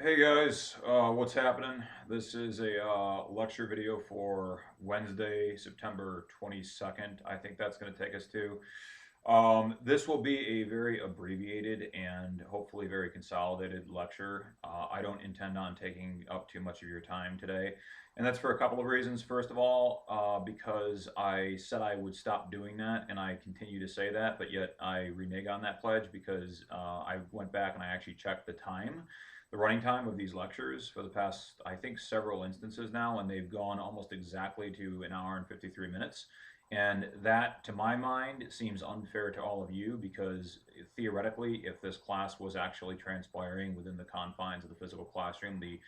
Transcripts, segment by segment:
Hey guys, what's happening? This is a lecture video for Wednesday, September 22nd. I think that's going to take us to. This will be a very abbreviated and hopefully very consolidated lecture. I don't intend on taking up too much of your time today, and that's for a couple of reasons. First of all, because I said I would stop doing that, and I continue to say that, but yet I renege on that pledge because I went back and I actually checked the running time of these lectures for the past, I think, several instances now, and they've gone almost exactly to an hour and 53 minutes. And that, to my mind, seems unfair to all of you because theoretically, if this class was actually transpiring within the confines of the physical classroom, the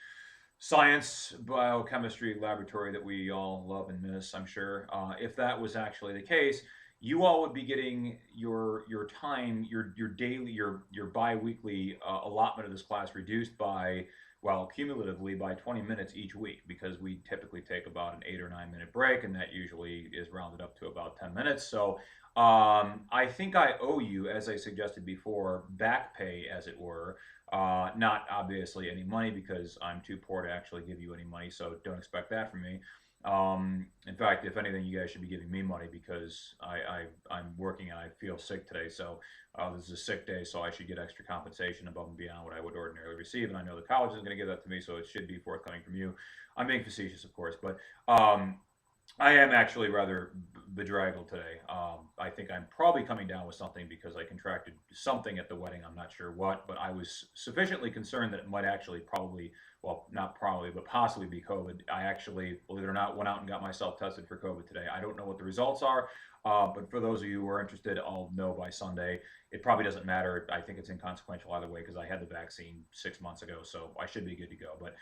science, biochemistry laboratory that we all love and miss, I'm sure, if that was actually the case, you all would be getting your time, your daily, your biweekly allotment of this class reduced by, well, cumulatively by 20 minutes each week, because we typically take about an 8 or 9 minute break, and that usually is rounded up to about 10 minutes. So I think I owe you, as I suggested before, back pay, as it were. Not obviously any money because I'm too poor to actually give you any money, so don't expect that from me. In fact, if anything, you guys should be giving me money because I'm working and I feel sick today. So this is a sick day, so I should get extra compensation above and beyond what I would ordinarily receive. And I know the college isn't going to give that to me, so it should be forthcoming from you. I'm being facetious, of course, but I am actually rather bedraggled today. I think I'm probably coming down with something because I contracted something at the wedding. I'm not sure what, but I was sufficiently concerned that it might actually probably, well, not probably, but possibly be COVID. I actually, believe it or not, went out and got myself tested for COVID today. I don't know what the results are, but for those of you who are interested, I'll know by Sunday. It probably doesn't matter. I think it's inconsequential either way because I had the vaccine 6 months ago, so I should be good to go. But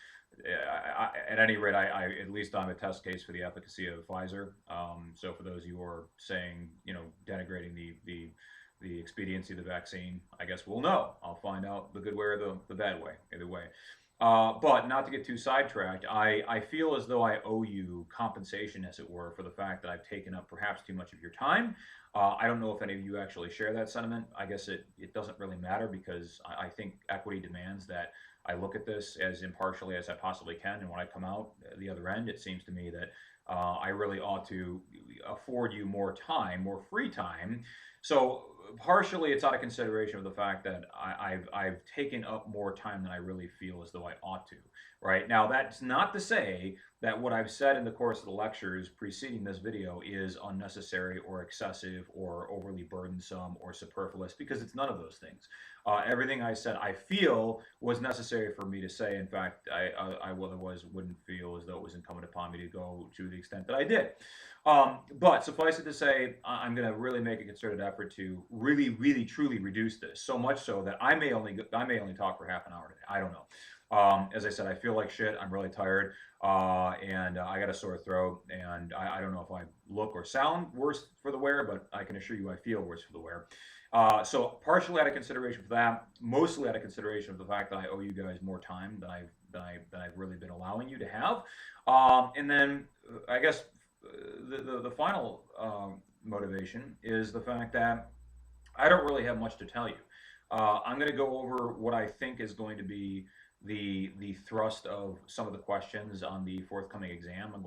at any rate, at least I'm a test case for the efficacy of Pfizer. So for those of you who are saying, denigrating the expediency of the vaccine, I guess we'll know. I'll find out the good way or the bad way, either way. But not to get too sidetracked, I feel as though I owe you compensation, as it were, for the fact that I've taken up perhaps too much of your time. I don't know if any of you actually share that sentiment. I guess it doesn't really matter because I think equity demands that I look at this as impartially as I possibly can. And when I come out the other end, it seems to me that I really ought to afford you more time, more free time. So partially, it's out of consideration of the fact that I've taken up more time than I really feel as though I ought to. Right now, that's not to say that what I've said in the course of the lectures preceding this video is unnecessary or excessive or overly burdensome or superfluous, because it's none of those things. Everything I said I feel was necessary for me to say. In fact, I otherwise wouldn't feel as though it was incumbent upon me to go to the extent that I did. But suffice it to say, I'm going to really make a concerted effort to really, really, truly reduce this. So much so that I may only talk for half an hour today. I don't know. As I said, I feel like shit. I'm really tired, and I got a sore throat, and I don't know if I look or sound worse for the wear, but I can assure you I feel worse for the wear. So partially out of consideration for that, mostly out of consideration for the fact that I owe you guys more time than I've really been allowing you to have, and then I guess the final motivation is the fact that I don't really have much to tell you. I'm going to go over what I think is going to be the thrust of some of the questions on the forthcoming exam. I'm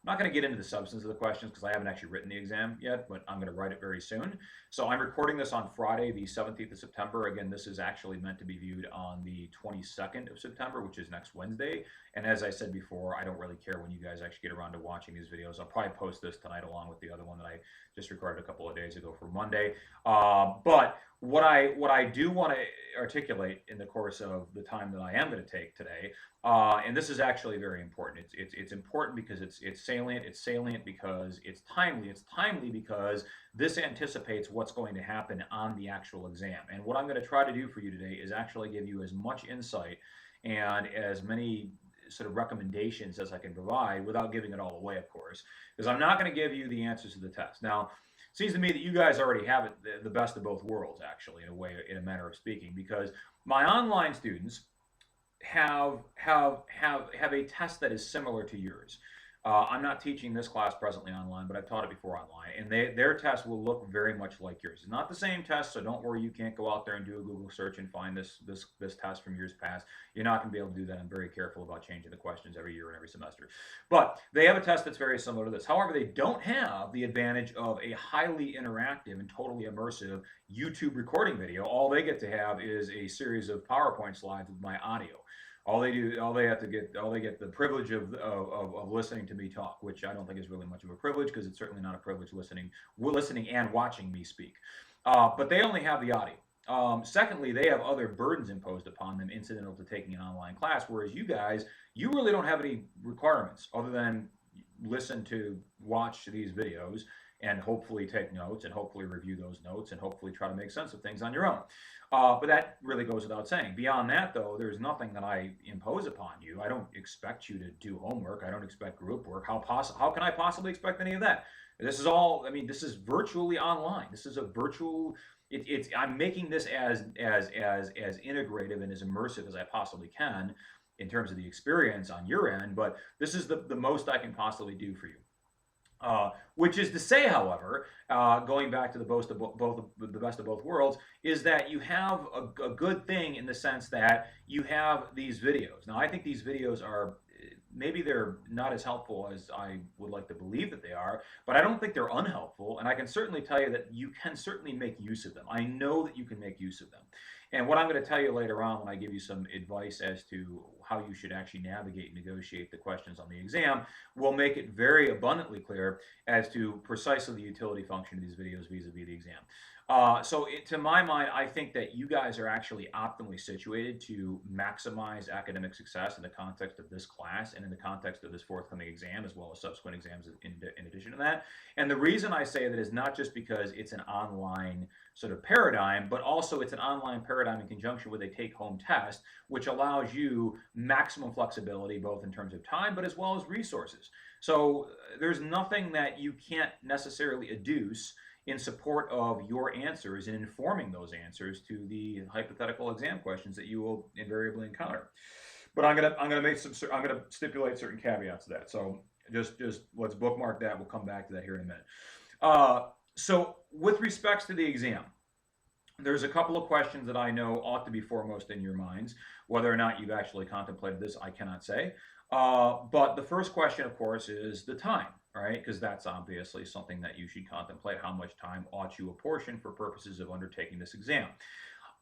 not going to get into the substance of the questions because I haven't actually written the exam yet, but I'm going to write it very soon. So I'm recording this on Friday, the 17th of September. Again, this is actually meant to be viewed on the 22nd of September, which is next Wednesday. And as I said before, I don't really care when you guys actually get around to watching these videos. I'll probably post this tonight along with the other one that I just recorded a couple of days ago for Monday. But what I do want to articulate in the course of the time that I am going to take today, and this is actually very important. It's important because it's salient. It's salient because it's timely. It's timely because this anticipates what's going to happen on the actual exam. And what I'm going to try to do for you today is actually give you as much insight and as many sort of recommendations as I can provide without giving it all away, of course, because I'm not going to give you the answers to the test. Now, it seems to me that you guys already have it, the best of both worlds, actually, in a way, in a manner of speaking, because my online students have a test that is similar to yours. I'm not teaching this class presently online, but I've taught it before online, and their test will look very much like yours. It's not the same test, so don't worry. You can't go out there and do a Google search and find this test from years past. You're not going to be able to do that. I'm very careful about changing the questions every year and every semester. But they have a test that's very similar to this. However, they don't have the advantage of a highly interactive and totally immersive YouTube recording video. All they get to have is a series of PowerPoint slides with my audio. All they get the privilege of listening to me talk, which I don't think is really much of a privilege because it's certainly not a privilege listening and watching me speak. But they only have the audio. Secondly, they have other burdens imposed upon them incidental to taking an online class, whereas you guys, you really don't have any requirements other than watch these videos, and hopefully take notes and hopefully review those notes and hopefully try to make sense of things on your own. But that really goes without saying. Beyond that, though, there's nothing that I impose upon you. I don't expect you to do homework. I don't expect group work. How can I possibly expect any of that? This is all. I mean, this is virtually online. This is a virtual. I'm making this as integrative and as immersive as I possibly can in terms of the experience on your end. But this is the most I can possibly do for you. Which is to say, however, going back to the best of both worlds, is that you have a good thing in the sense that you have these videos. Now, I think these videos are maybe they're not as helpful as I would like to believe that they are, but I don't think they're unhelpful. And I can certainly tell you that you can certainly make use of them. I know that you can make use of them. And what I'm going to tell you later on when I give you some advice as to how you should actually navigate and negotiate the questions on the exam will make it very abundantly clear as to precisely the utility function of these videos vis-a-vis the exam. To my mind, I think that you guys are actually optimally situated to maximize academic success in the context of this class and in the context of this forthcoming exam, as well as subsequent exams in addition to that. And the reason I say that is not just because it's an online sort of paradigm, but also it's an online paradigm in conjunction with a take-home test, which allows you maximum flexibility, both in terms of time, but as well as resources. So there's nothing that you can't necessarily adduce in support of your answers and informing those answers to the hypothetical exam questions that you will invariably encounter. But I'm gonna stipulate certain caveats to that. So just let's bookmark that. We'll come back to that here in a minute. So with respects to the exam, there's a couple of questions that I know ought to be foremost in your minds. Whether or not you've actually contemplated this, I cannot say. But the first question, of course, is the time, right? Because that's obviously something that you should contemplate. How much time ought you apportion for purposes of undertaking this exam?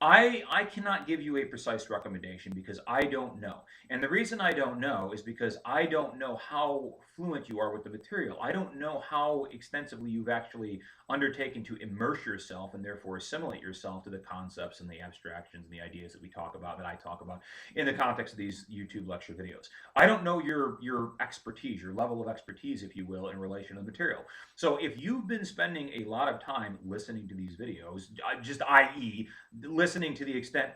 I cannot give you a precise recommendation because I don't know. And the reason I don't know is because I don't know how fluent you are with the material. I don't know how extensively you've actually undertaken to immerse yourself and therefore assimilate yourself to the concepts and the abstractions and the ideas that I talk about in the context of these YouTube lecture videos. I don't know your expertise, your level of expertise, if you will, in relation to the material. So if you've been spending a lot of time listening to these videos, just i.e., listening to the extent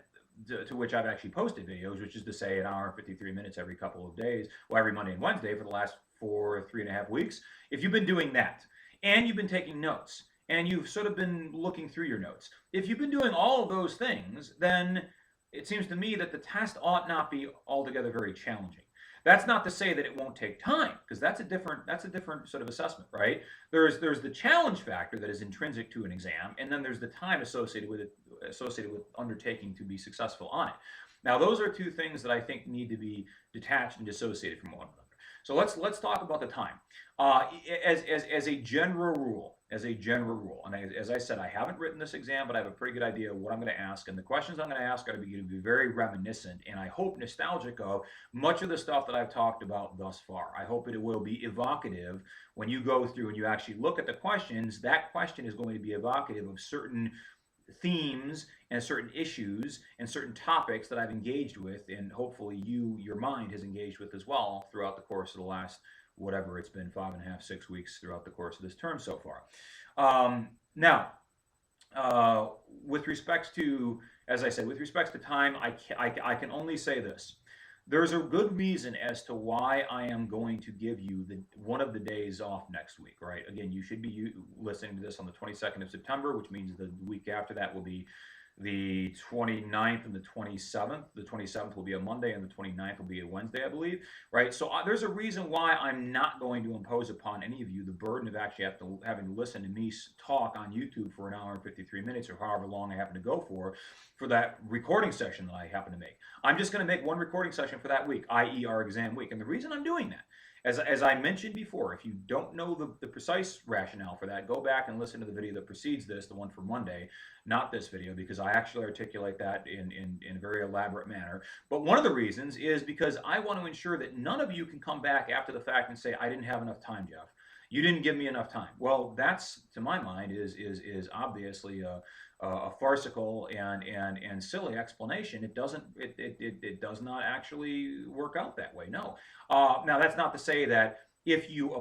to which I've actually posted videos, which is to say an hour and 53 minutes every couple of days, well, every Monday and Wednesday for the last 3.5 weeks. If you've been doing that and you've been taking notes and you've sort of been looking through your notes, if you've been doing all of those things, then it seems to me that the test ought not be altogether very challenging. That's not to say that it won't take time, because that's a different sort of assessment, right? There's the challenge factor that is intrinsic to an exam, and then there's the time associated with undertaking to be successful on it. Now, those are two things that I think need to be detached and dissociated from one another. So let's talk about the time. As a general rule, and as I said, I haven't written this exam, but I have a pretty good idea of what I'm going to ask, and the questions I'm going to ask are going to be very reminiscent, and I hope nostalgic of much of the stuff that I've talked about thus far. I hope it will be evocative when you go through and you actually look at the questions. That question is going to be evocative of certain themes and certain issues and certain topics that I've engaged with, and hopefully your mind has engaged with as well throughout the course of the last, whatever it's been, 5.5, 6 weeks throughout the course of this term so far. Now, with respects to, as I said, with respects to time, I can only say this. There's a good reason as to why I am going to give you one of the days off next week, right? Again, you should be listening to this on the 22nd of September, which means the week after that will be the 29th and the 27th. The 27th will be a Monday and the 29th will be a Wednesday, I believe, right? So there's a reason why I'm not going to impose upon any of you the burden of actually having to listen to me talk on YouTube for an hour and 53 minutes or however long I happen to go for that recording session that I happen to make. I'm just going to make one recording session for that week, i.e. our exam week. And the reason I'm doing that, as I mentioned before, if you don't know the precise rationale for that, go back and listen to the video that precedes this, the one for Monday, not this video, because I actually articulate that in a very elaborate manner. But one of the reasons is because I want to ensure that none of you can come back after the fact and say, I didn't have enough time, Jeff. You didn't give me enough time. Well, that's, to my mind, is obviously a farcical and silly explanation. It does not actually work out that way. No. Now that's not to say that if you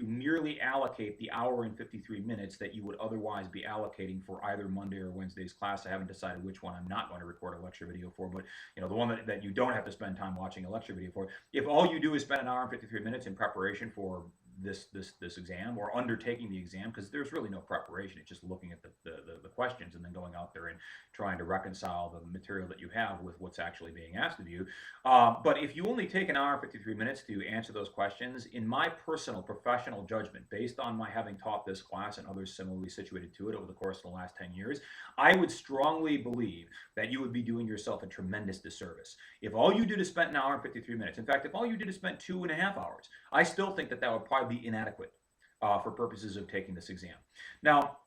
merely allocate the hour and 53 minutes that you would otherwise be allocating for either Monday or Wednesday's class. I haven't decided which one I'm not going to record a lecture video for, but the one that you don't have to spend time watching a lecture video for. If all you do is spend an hour and 53 minutes in preparation for this exam or undertaking the exam, because there's really no preparation. It's just looking at the questions and then going out there and trying to reconcile the material that you have with what's actually being asked of you. But if you only take an hour and 53 minutes to answer those questions, in my personal professional judgment, based on my having taught this class and others similarly situated to it over the course of the last 10 years, I would strongly believe that you would be doing yourself a tremendous disservice. If all you did is spend an hour and 53 minutes, in fact, if all you did is spend 2.5 hours, I still think that would probably be inadequate for purposes of taking this exam. Now,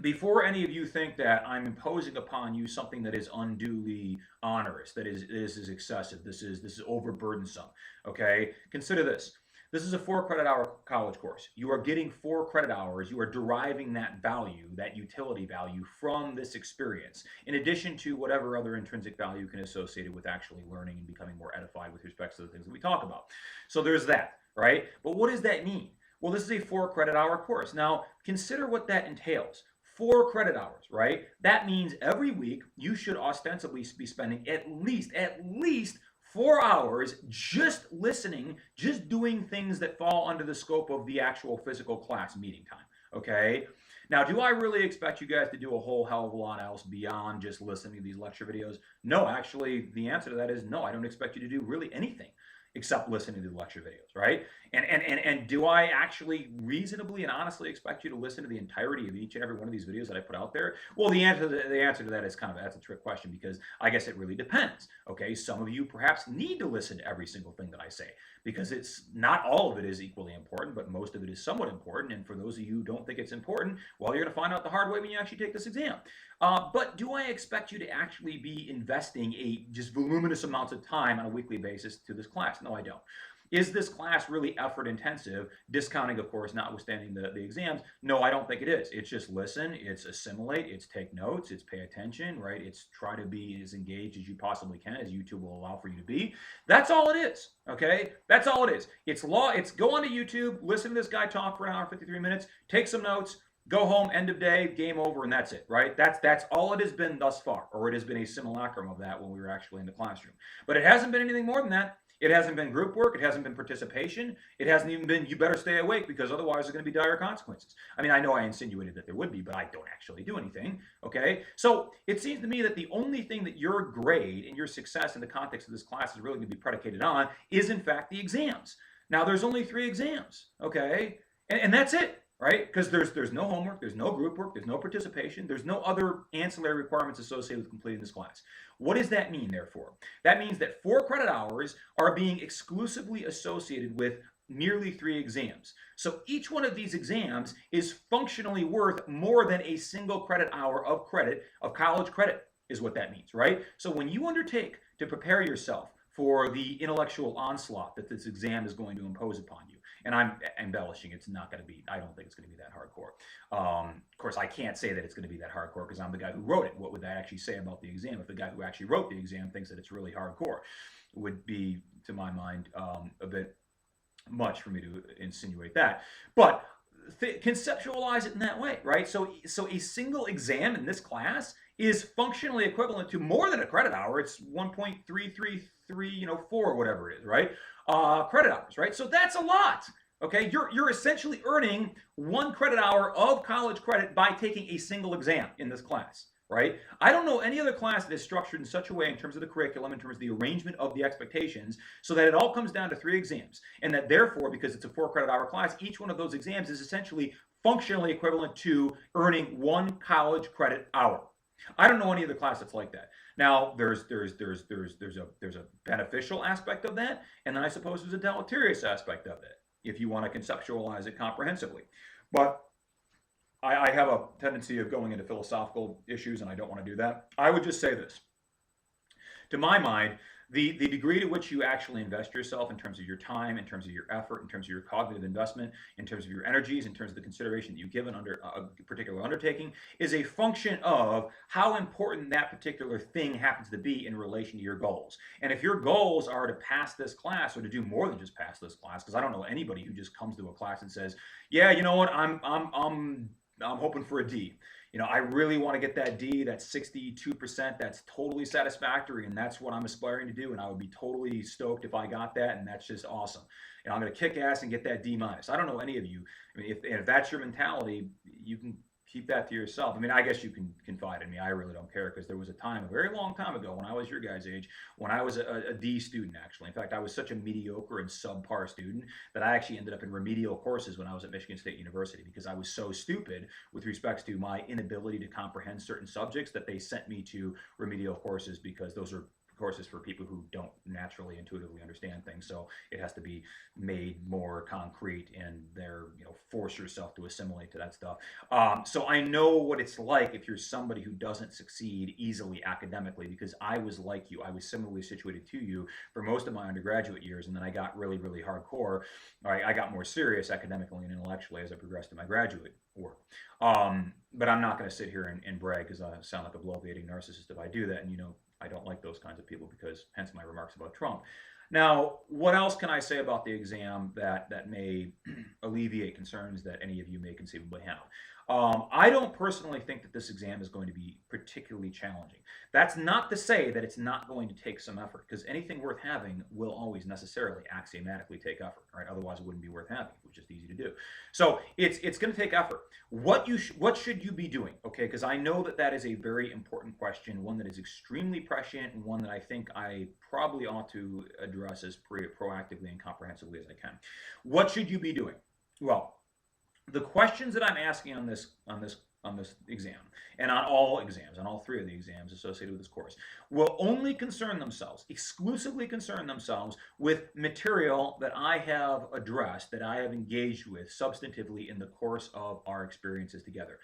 before any of you think that I'm imposing upon you something that is unduly onerous, that this is excessive, this is overburdensome, okay? Consider this. This is a 4 credit hour college course. You are getting 4 credit hours. You are deriving that value, that utility value from this experience, in addition to whatever other intrinsic value you can associate it with actually learning and becoming more edified with respect to the things that we talk about. So there's that, right? But what does that mean? Well, this is a 4 credit hour course. Now, consider what that entails. 4 credit hours, right? That means every week you should ostensibly be spending at least 4 hours just listening, just doing things that fall under the scope of the actual physical class meeting time, okay? Now, do I really expect you guys to do a whole hell of a lot else beyond just listening to these lecture videos? No, actually, the answer to that is no. I don't expect you to do really anything except listening to the lecture videos, right? And do I actually reasonably and honestly expect you to listen to the entirety of each and every one of these videos that I put out there? Well, the answer to that is that's a trick question, because I guess it really depends. Okay, some of you perhaps need to listen to every single thing that I say, because it's not all of it is equally important, but most of it is somewhat important. And for those of you who don't think it's important, well, you're going to find out the hard way when you actually take this exam. But do I expect you to actually be investing just voluminous amounts of time on a weekly basis to this class? No, I don't. Is this class really effort intensive? Discounting, of course, notwithstanding the exams. No, I don't think it is. It's just listen, it's assimilate, it's take notes, it's pay attention, right? It's try to be as engaged as you possibly can, as YouTube will allow for you to be. That's all it is, okay? That's all it is. It's go onto YouTube, listen to this guy talk for an hour and 53 minutes, take some notes, go home, end of day, game over, and that's it, right? That's all it has been thus far, or it has been a simulacrum of that when we were actually in the classroom. But it hasn't been anything more than that. It hasn't been group work. It hasn't been participation. It hasn't even been, you better stay awake because otherwise there's going to be dire consequences. I mean, I know I insinuated that there would be, but I don't actually do anything, okay? So it seems to me that the only thing that your grade and your success in the context of this class is really going to be predicated on is, in fact, the exams. Now, there's only 3 exams, okay? And that's it. Right? Because there's no homework, there's no group work, there's no participation, there's no other ancillary requirements associated with completing this class. What does that mean, therefore? That means that 4 credit hours are being exclusively associated with merely 3 exams. So each one of these exams is functionally worth more than a single credit hour of college credit, is what that means, right? So when you undertake to prepare yourself for the intellectual onslaught that this exam is going to impose upon you, and I'm embellishing, it's not going to be, I don't think it's going to be that hardcore. Of course, I can't say that it's going to be that hardcore because I'm the guy who wrote it. What would that actually say about the exam if the guy who actually wrote the exam thinks that it's really hardcore? It would be, to my mind, a bit much for me to insinuate that. But conceptualize it in that way, right? So a single exam in this class is functionally equivalent to more than a credit hour. It's 1.333, 4, whatever it is, right? Credit hours, right? So that's a lot. Okay, you're essentially earning 1 credit hour of college credit by taking a single exam in this class. right? I don't know any other class that is structured in such a way in terms of the curriculum, in terms of the arrangement of the expectations, so that it all comes down to 3 exams. And that therefore, because it's a 4 credit hour class, each one of those exams is essentially functionally equivalent to earning 1 college credit hour. I don't know any other class that's like that. Now, there's a beneficial aspect of that, and then I suppose there's a deleterious aspect of it, if you want to conceptualize it comprehensively. But I have a tendency of going into philosophical issues, and I don't want to do that. I would just say this. To my mind, the degree to which you actually invest yourself in terms of your time, in terms of your effort, in terms of your cognitive investment, in terms of your energies, in terms of the consideration that you give an under a particular undertaking, is a function of how important that particular thing happens to be in relation to your goals. And if your goals are to pass this class or to do more than just pass this class, because I don't know anybody who just comes to a class and says, "Yeah, you know what, I'm hoping for a D. I really want to get that D. That's 62%. That's totally satisfactory, and that's what I'm aspiring to do. And I would be totally stoked if I got that, and that's just awesome. I'm going to kick ass and get that D minus. I don't know any of you. I mean, if that's your mentality, you can keep that to yourself. I mean, I guess you can confide in me. I really don't care, because there was a time, a very long time ago, when I was your guys' age, when I was a D student, actually. In fact, I was such a mediocre and subpar student that I actually ended up in remedial courses when I was at Michigan State University, because I was so stupid with respects to my inability to comprehend certain subjects that they sent me to remedial courses, because those are courses for people who don't naturally intuitively understand things. So it has to be made more concrete, and force yourself to assimilate to that stuff. So I know what it's like if you're somebody who doesn't succeed easily academically, because I was like you. I was similarly situated to you for most of my undergraduate years, and then I got really, really hardcore. I got more serious academically and intellectually as I progressed in my graduate work. But I'm not going to sit here and brag, because I sound like a bloviating narcissist if I do that. And I don't like those kinds of people, because hence my remarks about Trump. Now, what else can I say about the exam that may alleviate concerns that any of you may conceivably have? I don't personally think that this exam is going to be particularly challenging. That's not to say that it's not going to take some effort, because anything worth having will always necessarily axiomatically take effort, right? Otherwise, it wouldn't be worth having. It was just easy to do. So it's going to take effort. What should you be doing? Okay, because I know that is a very important question, one that is extremely prescient, and one that I think I probably ought to address as proactively and comprehensively as I can. What should you be doing? Well, the questions that I'm asking on this exam, and on all exams, on all 3 of the exams associated with this course, will only exclusively concern themselves with material that I have addressed, that I have engaged with substantively in the course of our experiences together.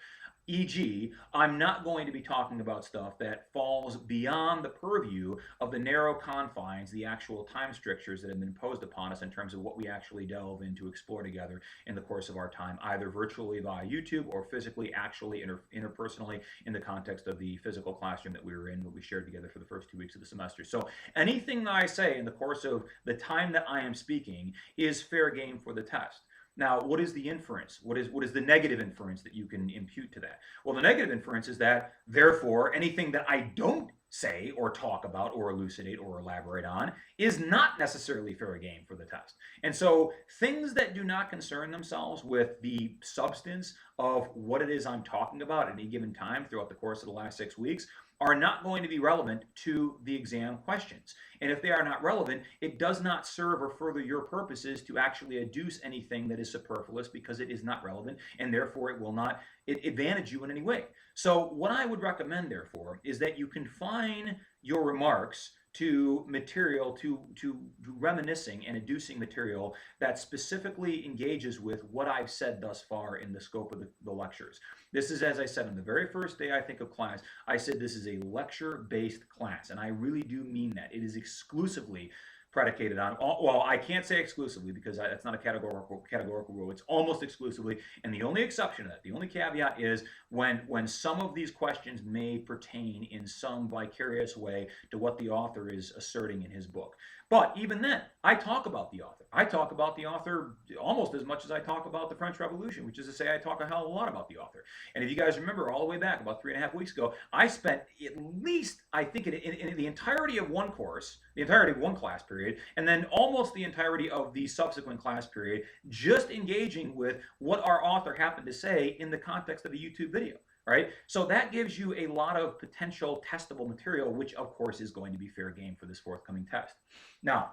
E.g., I'm not going to be talking about stuff that falls beyond the purview of the narrow confines, the actual time strictures that have been imposed upon us in terms of what we actually delve into, explore together in the course of our time, either virtually via YouTube or physically, actually interpersonally, in the context of the physical classroom that we were in, what we shared together for the first 2 weeks of the semester. So anything that I say in the course of the time that I am speaking is fair game for the test. Now, what is the inference? What is the negative inference that you can impute to that? Well, the negative inference is that, therefore, anything that I don't say or talk about or elucidate or elaborate on is not necessarily fair game for the test. And so things that do not concern themselves with the substance of what it is I'm talking about at any given time throughout the course of the last 6 weeks are not going to be relevant to the exam questions. And if they are not relevant, it does not serve or further your purposes to actually adduce anything that is superfluous, because it is not relevant, and therefore it will not advantage you in any way. So what I would recommend, therefore, is that you confine your remarks to material, to reminiscing and adducing material that specifically engages with what I've said thus far in the scope of the lectures. This is, as I said, on the very first day, I think, of class, I said this is a lecture-based class, and I really do mean that. It is exclusively predicated on, well, I can't say exclusively, because that's not a categorical rule. It's almost exclusively, and the only exception to that, the only caveat is when some of these questions may pertain in some vicarious way to what the author is asserting in his book. But even then, I talk about the author. I talk about the author almost as much as I talk about the French Revolution, which is to say I talk a hell of a lot about the author. And if you guys remember, all the way back about 3.5 weeks ago, I spent at least, I think, in the entirety of one course, the entirety of one class period, and then almost the entirety of the subsequent class period, just engaging with what our author happened to say in the context of a YouTube video. right? So that gives you a lot of potential testable material, which of course is going to be fair game for this forthcoming test. Now,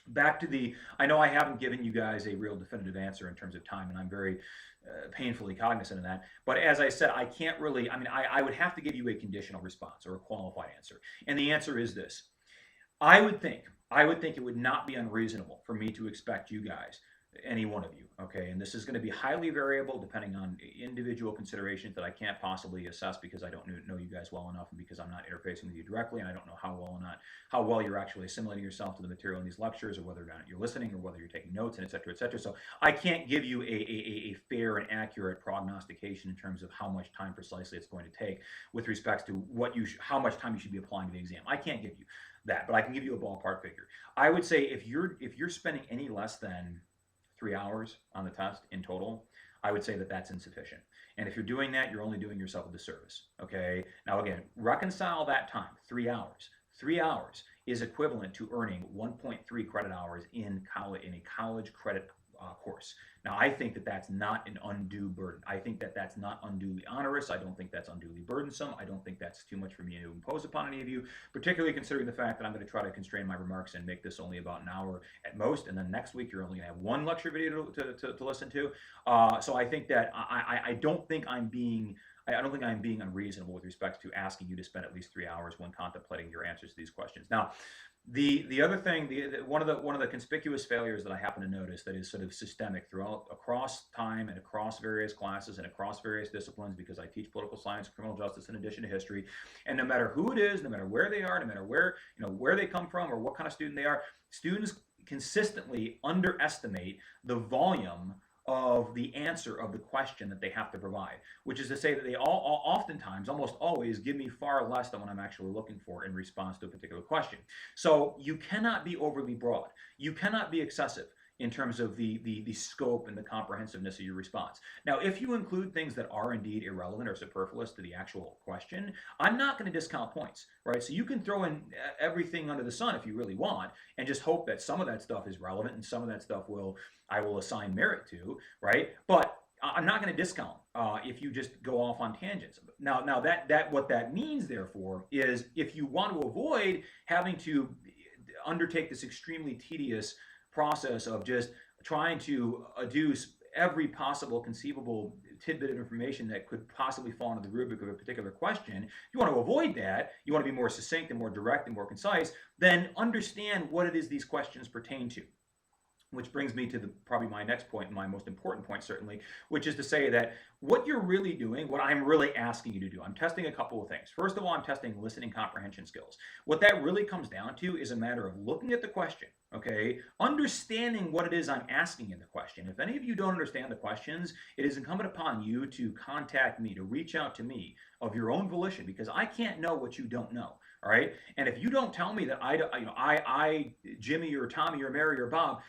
back to the, I know I haven't given you guys a real definitive answer in terms of time, and I'm very painfully cognizant of that. But as I said, I can't really, I mean, I would have to give you a conditional response or a qualified answer. And the answer is this. I would think, I would think it would not be unreasonable for me to expect you guys, any one of you, okay, and this is going to be highly variable depending on individual considerations that I can't possibly assess because I don't know you guys well enough and because I'm not interfacing with you directly and I don't know how well you're actually assimilating yourself to the material in these lectures or whether or not you're listening or whether you're taking notes and et cetera, et cetera. So I can't give you a fair and accurate prognostication in terms of how much time precisely it's going to take with respects to how much time you should be applying to the exam. I can't give you that, but I can give you a ballpark figure. I would say if you're spending any less than 3 hours on the test in total, I would say that that's insufficient. And if you're doing that, you're only doing yourself a disservice. Okay. Now again, reconcile that time. 3 hours. 3 hours is equivalent to earning 1.3 credit hours in a college credit course. Now, I think that that's not an undue burden. I think that that's not unduly onerous. I don't think that's unduly burdensome. I don't think that's too much for me to impose upon any of you, particularly considering the fact that I'm going to try to constrain my remarks and make this only about an hour at most. And then next week, you're only going to have one lecture video to listen to. So I think that I don't think I'm being I don't think I'm being unreasonable with respect to asking you to spend at least 3 hours when contemplating your answers to these questions. Now, the other thing, one of the conspicuous failures that I happen to notice that is sort of systemic throughout across time and across various classes and across various disciplines, because I teach political science, criminal justice, in addition to history, and no matter who it is, no matter where they are, no matter where they come from or what kind of student they are, students consistently underestimate the volume of the answer of the question that they have to provide, which is to say that they oftentimes, almost always, give me far less than what I'm actually looking for in response to a particular question. So you cannot be overly broad. You cannot be excessive in terms of the scope and the comprehensiveness of your response. Now, if you include things that are indeed irrelevant or superfluous to the actual question, I'm not going to discount points, right? So you can throw in everything under the sun if you really want and just hope that some of that stuff is relevant and some of that stuff I will assign merit to, right? But I'm not going to discount if you just go off on tangents. Now that what that means, therefore, is if you want to avoid having to undertake this extremely tedious process of just trying to adduce every possible conceivable tidbit of information that could possibly fall into the rubric of a particular question, if you want to avoid that, you want to be more succinct and more direct and more concise, then understand what it is these questions pertain to. Which brings me to probably my next point, and my most important point certainly, which is to say that what you're really doing, what I'm really asking you to do, I'm testing a couple of things. First of all, I'm testing listening comprehension skills. What that really comes down to is a matter of looking at the question, okay, understanding what it is I'm asking in the question. If any of you don't understand the questions, it is incumbent upon you to contact me, to reach out to me of your own volition, because I can't know what you don't know. All right. And if you don't tell me that Jimmy or Tommy or Mary or Bob,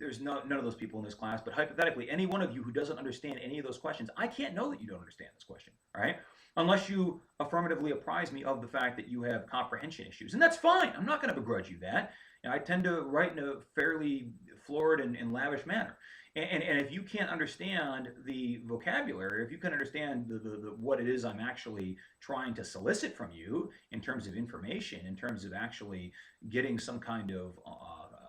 there's none of those people in this class, but hypothetically, any one of you who doesn't understand any of those questions, I can't know that you don't understand this question. All right. Unless you affirmatively apprise me of the fact that you have comprehension issues. And that's fine. I'm not going to begrudge you that. I tend to write in a fairly florid and lavish manner. And if you can't understand the vocabulary, if you can understand what it is I'm actually trying to solicit from you in terms of information, in terms of actually getting some kind of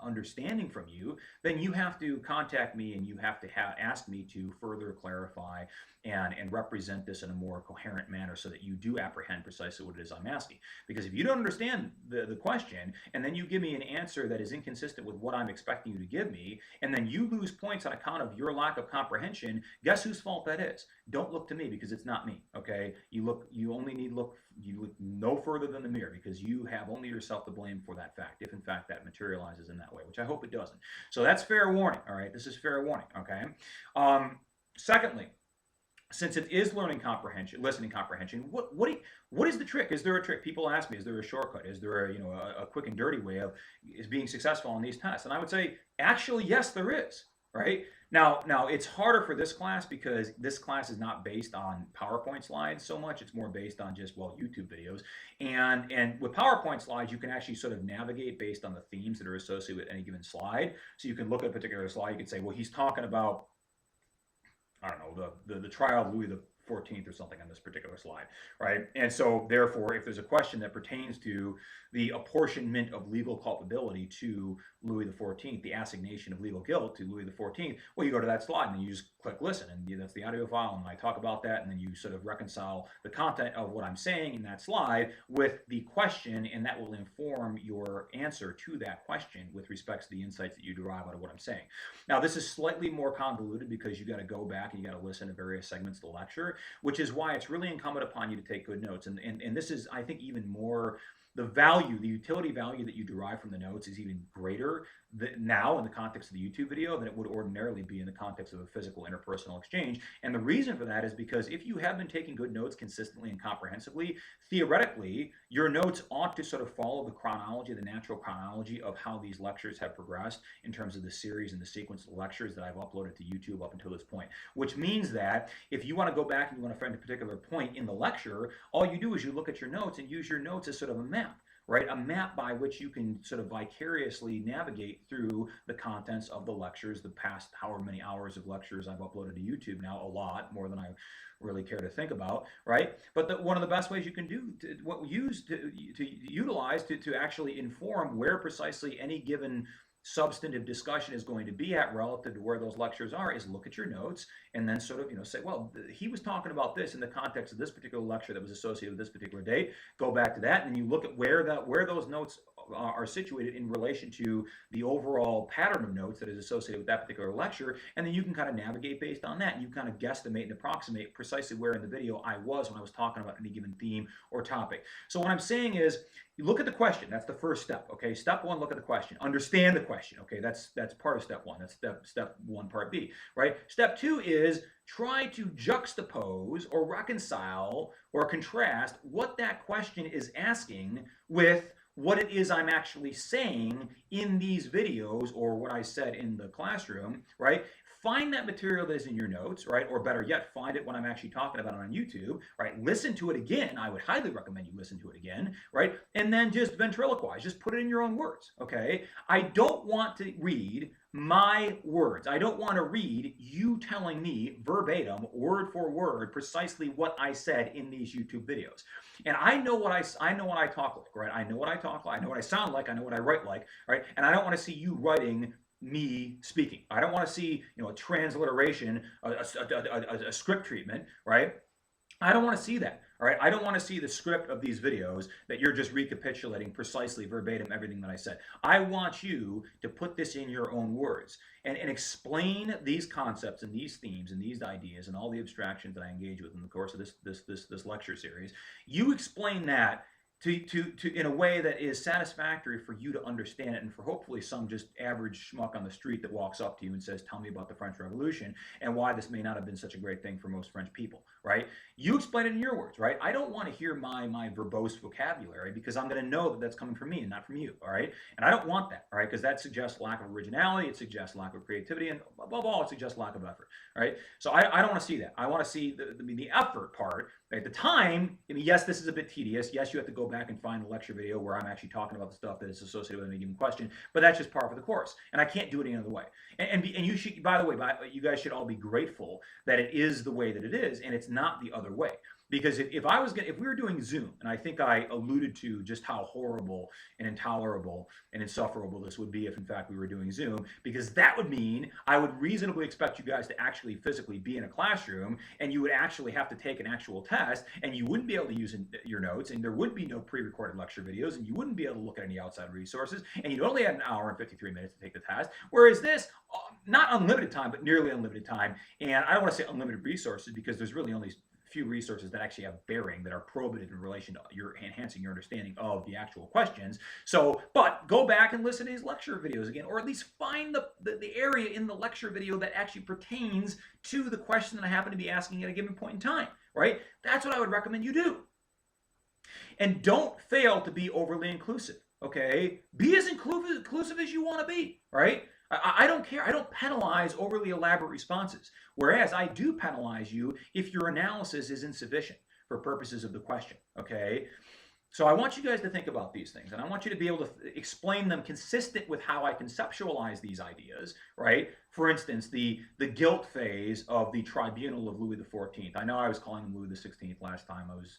understanding from you, then you have to contact me and you have to ask me to further clarify and represent this in a more coherent manner so that you do apprehend precisely what it is I'm asking. Because if you don't understand the question and then you give me an answer that is inconsistent with what I'm expecting you to give me, and then you lose points on account of your lack of comprehension, guess whose fault that is? Don't look to me because it's not me. Okay, you look no further than the mirror because you have only yourself to blame for that fact, if in fact that materializes in that way, which I hope it doesn't. So that's fair warning. All right, this is fair warning. Okay. Secondly, since it is listening comprehension, what is the trick? Is there a trick? People ask me, is there a shortcut? Is there a quick and dirty way of is being successful on these tests? And I would say, actually, yes, there is. Right now, it's harder for this class because this class is not based on PowerPoint slides so much. It's more based on just YouTube videos. And with PowerPoint slides, you can actually sort of navigate based on the themes that are associated with any given slide. So you can look at a particular slide. You can say, well, he's talking about, I don't know, the trial of Louis the 14th or something on this particular slide, right? And so therefore, if there's a question that pertains to the apportionment of legal culpability to Louis XIV, the assignation of legal guilt to Louis XIV, well, you go to that slide and then you just click listen, and that's the audio file, and I talk about that, and then you sort of reconcile the content of what I'm saying in that slide with the question, and that will inform your answer to that question with respect to the insights that you derive out of what I'm saying. Now, this is slightly more convoluted because you got to go back and you got to listen to various segments of the lecture, which is why it's really incumbent upon you to take good notes. And this is, I think, even more the value, the utility value that you derive from the notes is even greater now in the context of the YouTube video than it would ordinarily be in the context of a physical interpersonal exchange. And the reason for that is because if you have been taking good notes consistently and comprehensively, theoretically, your notes ought to sort of follow the chronology, the natural chronology of how these lectures have progressed in terms of the series and the sequence of lectures that I've uploaded to YouTube up until this point. Which means that if you want to go back and you want to find a particular point in the lecture, all you do is you look at your notes and use your notes as sort of a map. Right, a map by which you can sort of vicariously navigate through the contents of the lectures, the past however many hours of lectures I've uploaded to YouTube now, a lot more than I really care to think about, right? But one of the best ways you can do to utilize to actually inform where precisely any given substantive discussion is going to be at relative to where those lectures are is look at your notes and then sort of say, well, he was talking about this in the context of this particular lecture that was associated with this particular date. Go back to that, and then you look at where those notes are situated in relation to the overall pattern of notes that is associated with that particular lecture, and then you can kind of navigate based on that, and you kind of guesstimate and approximate precisely where in the video I was when I was talking about any given theme or topic. So what I'm saying is, you look at the question. That's the first step. Okay, step one, look at the question. Understand the question. Okay, that's part of step one. That's step one, part B. Right. Step two is try to juxtapose or reconcile or contrast what that question is asking with what it is I'm actually saying in these videos or what I said in the classroom, right? Find that material that is in your notes, right? Or better yet, find it when I'm actually talking about it on YouTube, right? Listen to it again. I would highly recommend you listen to it again, right? And then just ventriloquize, just put it in your own words, okay? I don't want to read my words. I don't want to read you telling me verbatim, word for word, precisely what I said in these YouTube videos. And I know what I know what I talk like, right? I know what I talk like. I know what I sound like. I know what I write like, right? And I don't want to see you writing me speaking. I don't want to see, a transliteration, a script treatment, right? I don't want to see that. All right. I don't want to see the script of these videos that you're just recapitulating precisely verbatim everything that I said. I want you to put this in your own words and explain these concepts and these themes and these ideas and all the abstractions that I engage with in the course of this lecture series. You explain that to in a way that is satisfactory for you to understand it, and for hopefully some just average schmuck on the street that walks up to you and says, tell me about the French Revolution and why this may not have been such a great thing for most French people, right? You explain it in your words, right? I don't want to hear my verbose vocabulary because I'm going to know that that's coming from me and not from you, all right? And I don't want that, all right? Because that suggests lack of originality, it suggests lack of creativity, and above all, it suggests lack of effort, right? So I don't want to see that. I want to see the effort part. At the time, yes, this is a bit tedious. Yes, you have to go back and find the lecture video where I'm actually talking about the stuff that is associated with any given question, but that's just par for the course, and I can't do it any other way. And you should, by the way, you guys should all be grateful that it is the way that it is, and it's not the other way. Because if we were doing Zoom, and I think I alluded to just how horrible and intolerable and insufferable this would be if in fact we were doing Zoom, because that would mean I would reasonably expect you guys to actually physically be in a classroom, and you would actually have to take an actual test, and you wouldn't be able to use your notes, and there would be no pre-recorded lecture videos, and you wouldn't be able to look at any outside resources, and you'd only have an hour and 53 minutes to take the test. Whereas this, not unlimited time, but nearly unlimited time, and I don't want to say unlimited resources because there's really only few resources that actually have bearing, that are probative in relation to your enhancing your understanding of the actual questions. So, but go back and listen to these lecture videos again, or at least find the area in the lecture video that actually pertains to the question that I happen to be asking at a given point in time, right? That's what I would recommend you do. And don't fail to be overly inclusive, okay? Be as inclusive as you want to be, right? I don't care. I don't penalize overly elaborate responses, whereas I do penalize you if your analysis is insufficient for purposes of the question, okay? So I want you guys to think about these things, and I want you to be able to explain them consistent with how I conceptualize these ideas, right? For instance, the guilt phase of the tribunal of Louis XIV. I know I was calling him Louis XVI last time. I was,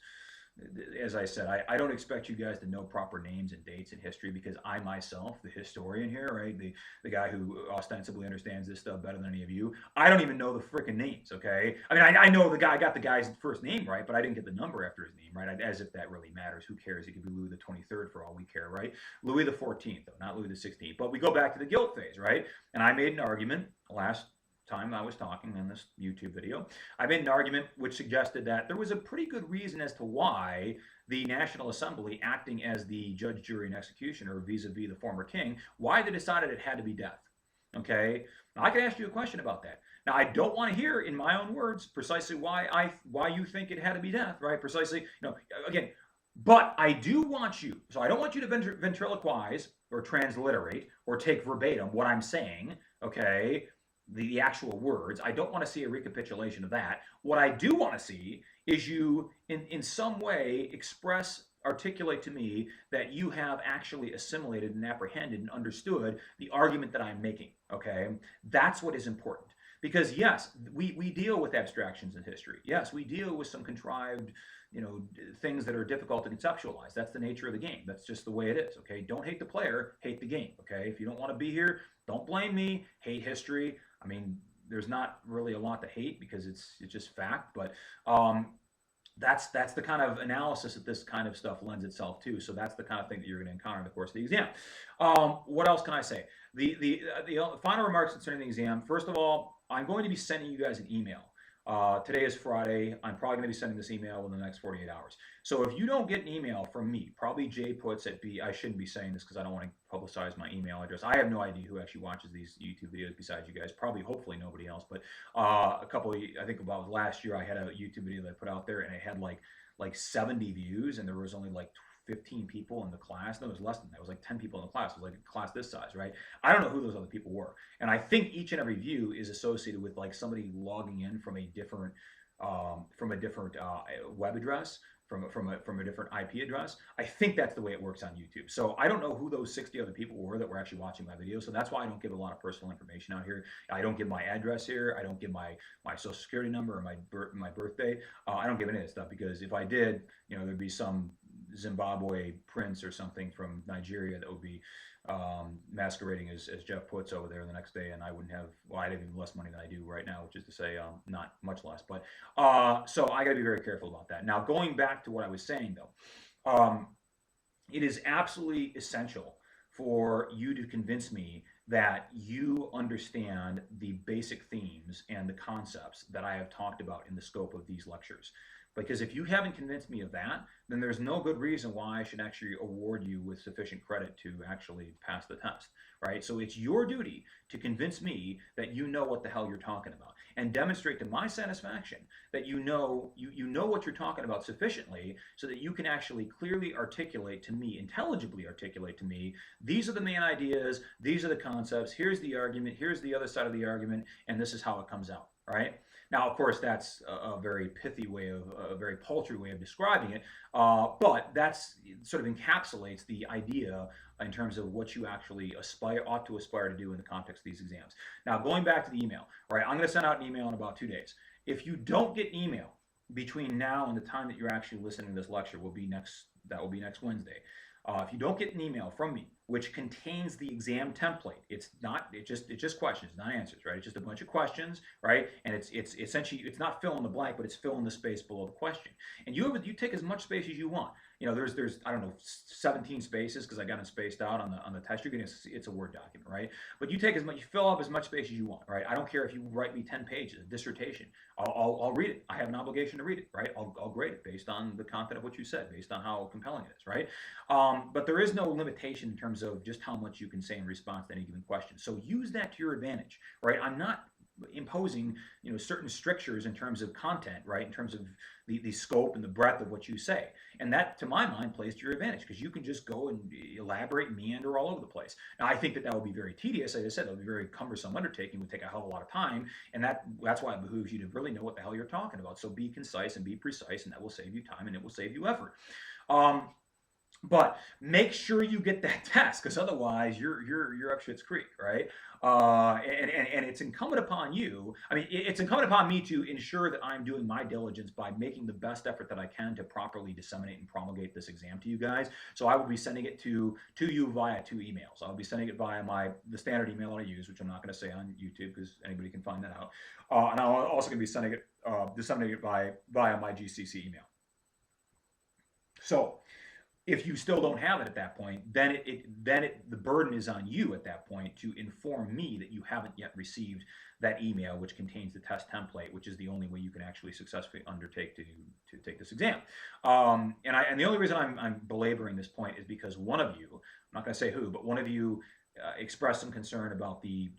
as I said, I don't expect you guys to know proper names and dates in history because I myself, the historian here, right, the guy who ostensibly understands this stuff better than any of you, I don't even know the freaking names. Okay, I mean, I know the guy, I got the guy's first name right, but I didn't get the number after his name right. As if that really matters. Who cares? He could be Louis the 23rd for all we care, right? Louis the 14th, though, not Louis the 16th. But we go back to the guilt phase, right? And I made an argument last time I was talking in this YouTube video, I made an argument which suggested that there was a pretty good reason as to why the National Assembly, acting as the judge, jury, and executioner vis-a-vis the former king, why they decided it had to be death. Okay, now I can ask you a question about that. Now I don't want to hear, in my own words, precisely why you think it had to be death, right? Precisely, again. But I do want you, so I don't want you to ventriloquize or transliterate or take verbatim what I'm saying, okay? The actual words. I don't want to see a recapitulation of that. What I do want to see is you, in some way, articulate to me that you have actually assimilated and apprehended and understood the argument that I'm making. Okay, that's what is important. Because yes, we deal with abstractions in history. Yes, we deal with some contrived, things that are difficult to conceptualize. That's the nature of the game. That's just the way it is. Okay, don't hate the player, hate the game. Okay, if you don't want to be here, don't blame me. Hate history. I mean, there's not really a lot to hate because it's just fact, but that's the kind of analysis that this kind of stuff lends itself to. So that's the kind of thing that you're going to encounter in the course of the exam. What else can I say? The final remarks concerning the exam. First of all, I'm going to be sending you guys an email. Today is Friday. I'm probably going to be sending this email within the next 48 hours. So if you don't get an email from me, probably Jay puts at B. I shouldn't be saying this because I don't want to publicize my email address. I have no idea who actually watches these YouTube videos besides you guys. Probably, hopefully, nobody else. But I think about last year, I had a YouTube video that I put out there, and it had like 70 views, and there was only like 15 people in the class. No, it was less than that. It was like 10 people in the class. It was like a class this size, right? I don't know who those other people were. And I think each and every view is associated with like somebody logging in from a different web address, from a different IP address. I think that's the way it works on YouTube. So I don't know who those 60 other people were that were actually watching my video. So that's why I don't give a lot of personal information out here. I don't give my address here. I don't give my social security number or my birthday. I don't give any of that stuff because if I did, there'd be some Zimbabwe prince or something from Nigeria that would be masquerading as Jeff puts over there the next day, and I wouldn't have, I'd have even less money than I do right now, which is to say not much less. But so I got to be very careful about that. Now, going back to what I was saying, though, it is absolutely essential for you to convince me that you understand the basic themes and the concepts that I have talked about in the scope of these lectures. Because if you haven't convinced me of that, then there's no good reason why I should actually award you with sufficient credit to actually pass the test, right? So it's your duty to convince me that you know what the hell you're talking about and demonstrate to my satisfaction that you know what you're talking about sufficiently so that you can actually clearly articulate to me, intelligibly articulate to me, these are the main ideas, these are the concepts, here's the argument, here's the other side of the argument, and this is how it comes out, right? Now, of course, that's a very pithy way a very paltry way of describing it, but that's sort of encapsulates the idea in terms of what you actually ought to aspire to do in the context of these exams. Now, going back to the email, all right, I'm going to send out an email in about 2 days. If you don't get email between now and the time that you're actually listening to this lecture, that will be next Wednesday. If you don't get an email from me, which contains the exam template, it's just questions, not answers, right? It's just a bunch of questions, right? And it's essentially, it's not fill in the blank, but it's fill in the space below the question. And you take as much space as you want. There's I don't know, 17 spaces because I got them spaced out on the test. You're getting it's a Word document, right? But you fill up as much space as you want, right? I don't care if you write me 10 pages, a dissertation. I'll read it. I have an obligation to read it, right? I'll grade it based on the content of what you said, based on how compelling it is, right? But there is no limitation in terms of just how much you can say in response to any given question. So use that to your advantage, right? I'm not imposing certain strictures in terms of content, right, in terms of the scope and the breadth of what you say, and that to my mind plays to your advantage because you can just go and elaborate and meander all over the place. Now I think that would be very tedious. As I said, it would be a very cumbersome undertaking, would take a hell of a lot of time, and that's why it behooves you to really know what the hell you're talking about. So be concise and be precise, and that will save you time and it will save you effort. But make sure you get that test, because otherwise you're up shit's creek, right? And it's incumbent upon you. I mean, it's incumbent upon me to ensure that I'm doing my diligence by making the best effort that I can to properly disseminate and promulgate this exam to you guys. So I will be sending it to you via 2 emails. I'll be sending it via the standard email that I use, which I'm not going to say on YouTube because anybody can find that out. And I'm also going to be sending it disseminating it via my GCC email. So if you still don't have it at that point, then the burden is on you at that point to inform me that you haven't yet received that email, which contains the test template, which is the only way you can actually successfully undertake to take this exam. And the only reason I'm belaboring this point is because one of you, I'm not going to say who, but one of you expressed some concern about the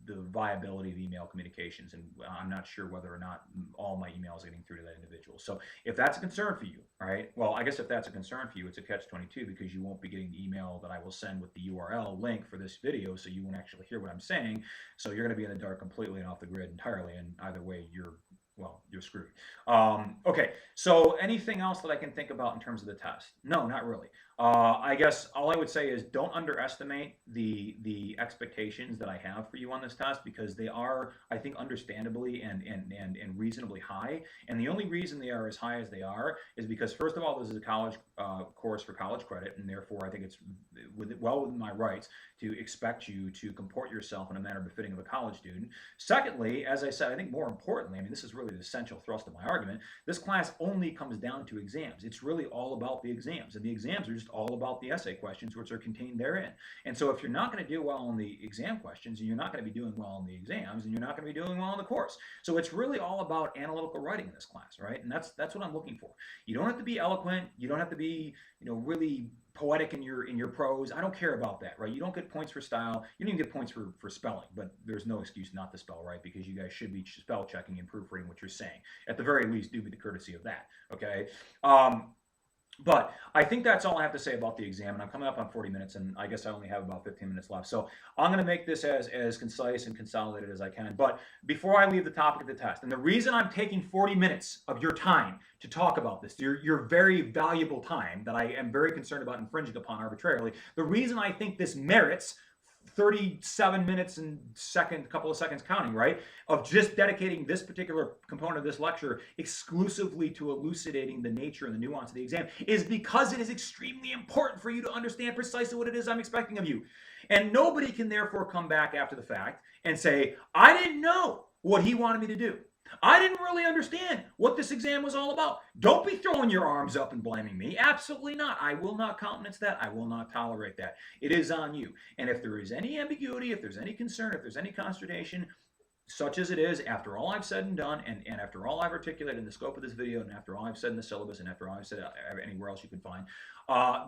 viability of email communications, and I'm not sure whether or not all my emails are getting through to that individual. So if that's a concern for you, right? Well, I guess if that's a concern for you, it's a catch-22 because you won't be getting the email that I will send with the URL link for this video, so you won't actually hear what I'm saying. So you're going to be in the dark completely and off the grid entirely, and either way, you're screwed. Okay, so anything else that I can think about in terms of the test? No, not really. I guess all I would say is don't underestimate the expectations that I have for you on this test, because they are, I think, understandably and reasonably high. And the only reason they are as high as they are is because, first of all, this is a college course for college credit, and therefore I think it's well within my rights to expect you to comport yourself in a manner befitting of a college student. Secondly, as I said, I think more importantly, I mean, this is really the essential thrust of my argument, this class only comes down to exams. It's really all about the exams, and the exams are just all about the essay questions which are contained therein. And so if you're not going to do well on the exam questions, and you're not going to be doing well on the exams, and you're not going to be doing well in the course. So it's really all about analytical writing in this class, right? And that's what I'm looking for. You don't have to be eloquent. You don't have to be, really poetic in your prose. I don't care about that, right? You don't get points for style. You don't even get points for spelling, but there's no excuse not to spell right, because you guys should be spell checking and proofreading what you're saying. At the very least, do me the courtesy of that, okay? But I think that's all I have to say about the exam, and I'm coming up on 40 minutes, and I guess I only have about 15 minutes left. So I'm going to make this as concise and consolidated as I can. But before I leave the topic of the test, and the reason I'm taking 40 minutes of your time to talk about this, your very valuable time that I am very concerned about infringing upon arbitrarily, the reason I think this merits 37 minutes and couple of seconds counting, right, of just dedicating this particular component of this lecture exclusively to elucidating the nature and the nuance of the exam is because it is extremely important for you to understand precisely what it is I'm expecting of you. And nobody can therefore come back after the fact and say, I didn't know what he wanted me to do. I didn't really understand what this exam was all about. Don't be throwing your arms up and blaming me. Absolutely not. I will not countenance that. I will not tolerate that. It is on you. And if there is any ambiguity, if there's any concern, if there's any consternation, such as it is, after all I've said and done, and after all I've articulated in the scope of this video, and after all I've said in the syllabus, and after all I've said anywhere else you can find,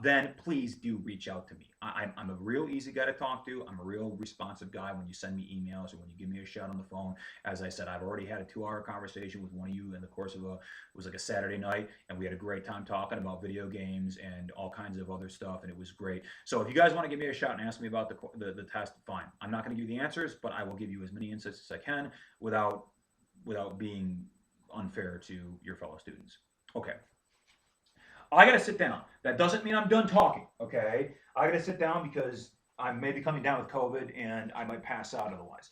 then please do reach out to me. I'm a real easy guy to talk to. I'm a real responsive guy when you send me emails or when you give me a shout on the phone. As I said, I've already had a 2-hour conversation with one of you in the course of it was like a Saturday night, and we had a great time talking about video games and all kinds of other stuff, and it was great. So if you guys want to give me a shout and ask me about the test, fine. I'm not going to give you the answers, but I will give you as many insights as I can without being unfair to your fellow students. Okay. I got to sit down. That doesn't mean I'm done talking, okay? I got to sit down because I may be coming down with COVID and I might pass out otherwise.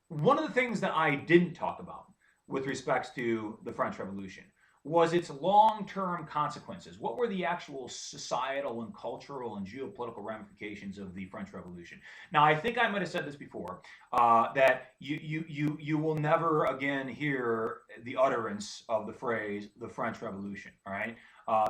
One of the things that I didn't talk about with respects to the French Revolution was its long-term consequences. What were the actual societal and cultural and geopolitical ramifications of the French Revolution? Now, I think I might have said this before, that you will never again hear the utterance of the phrase, the French Revolution, all right?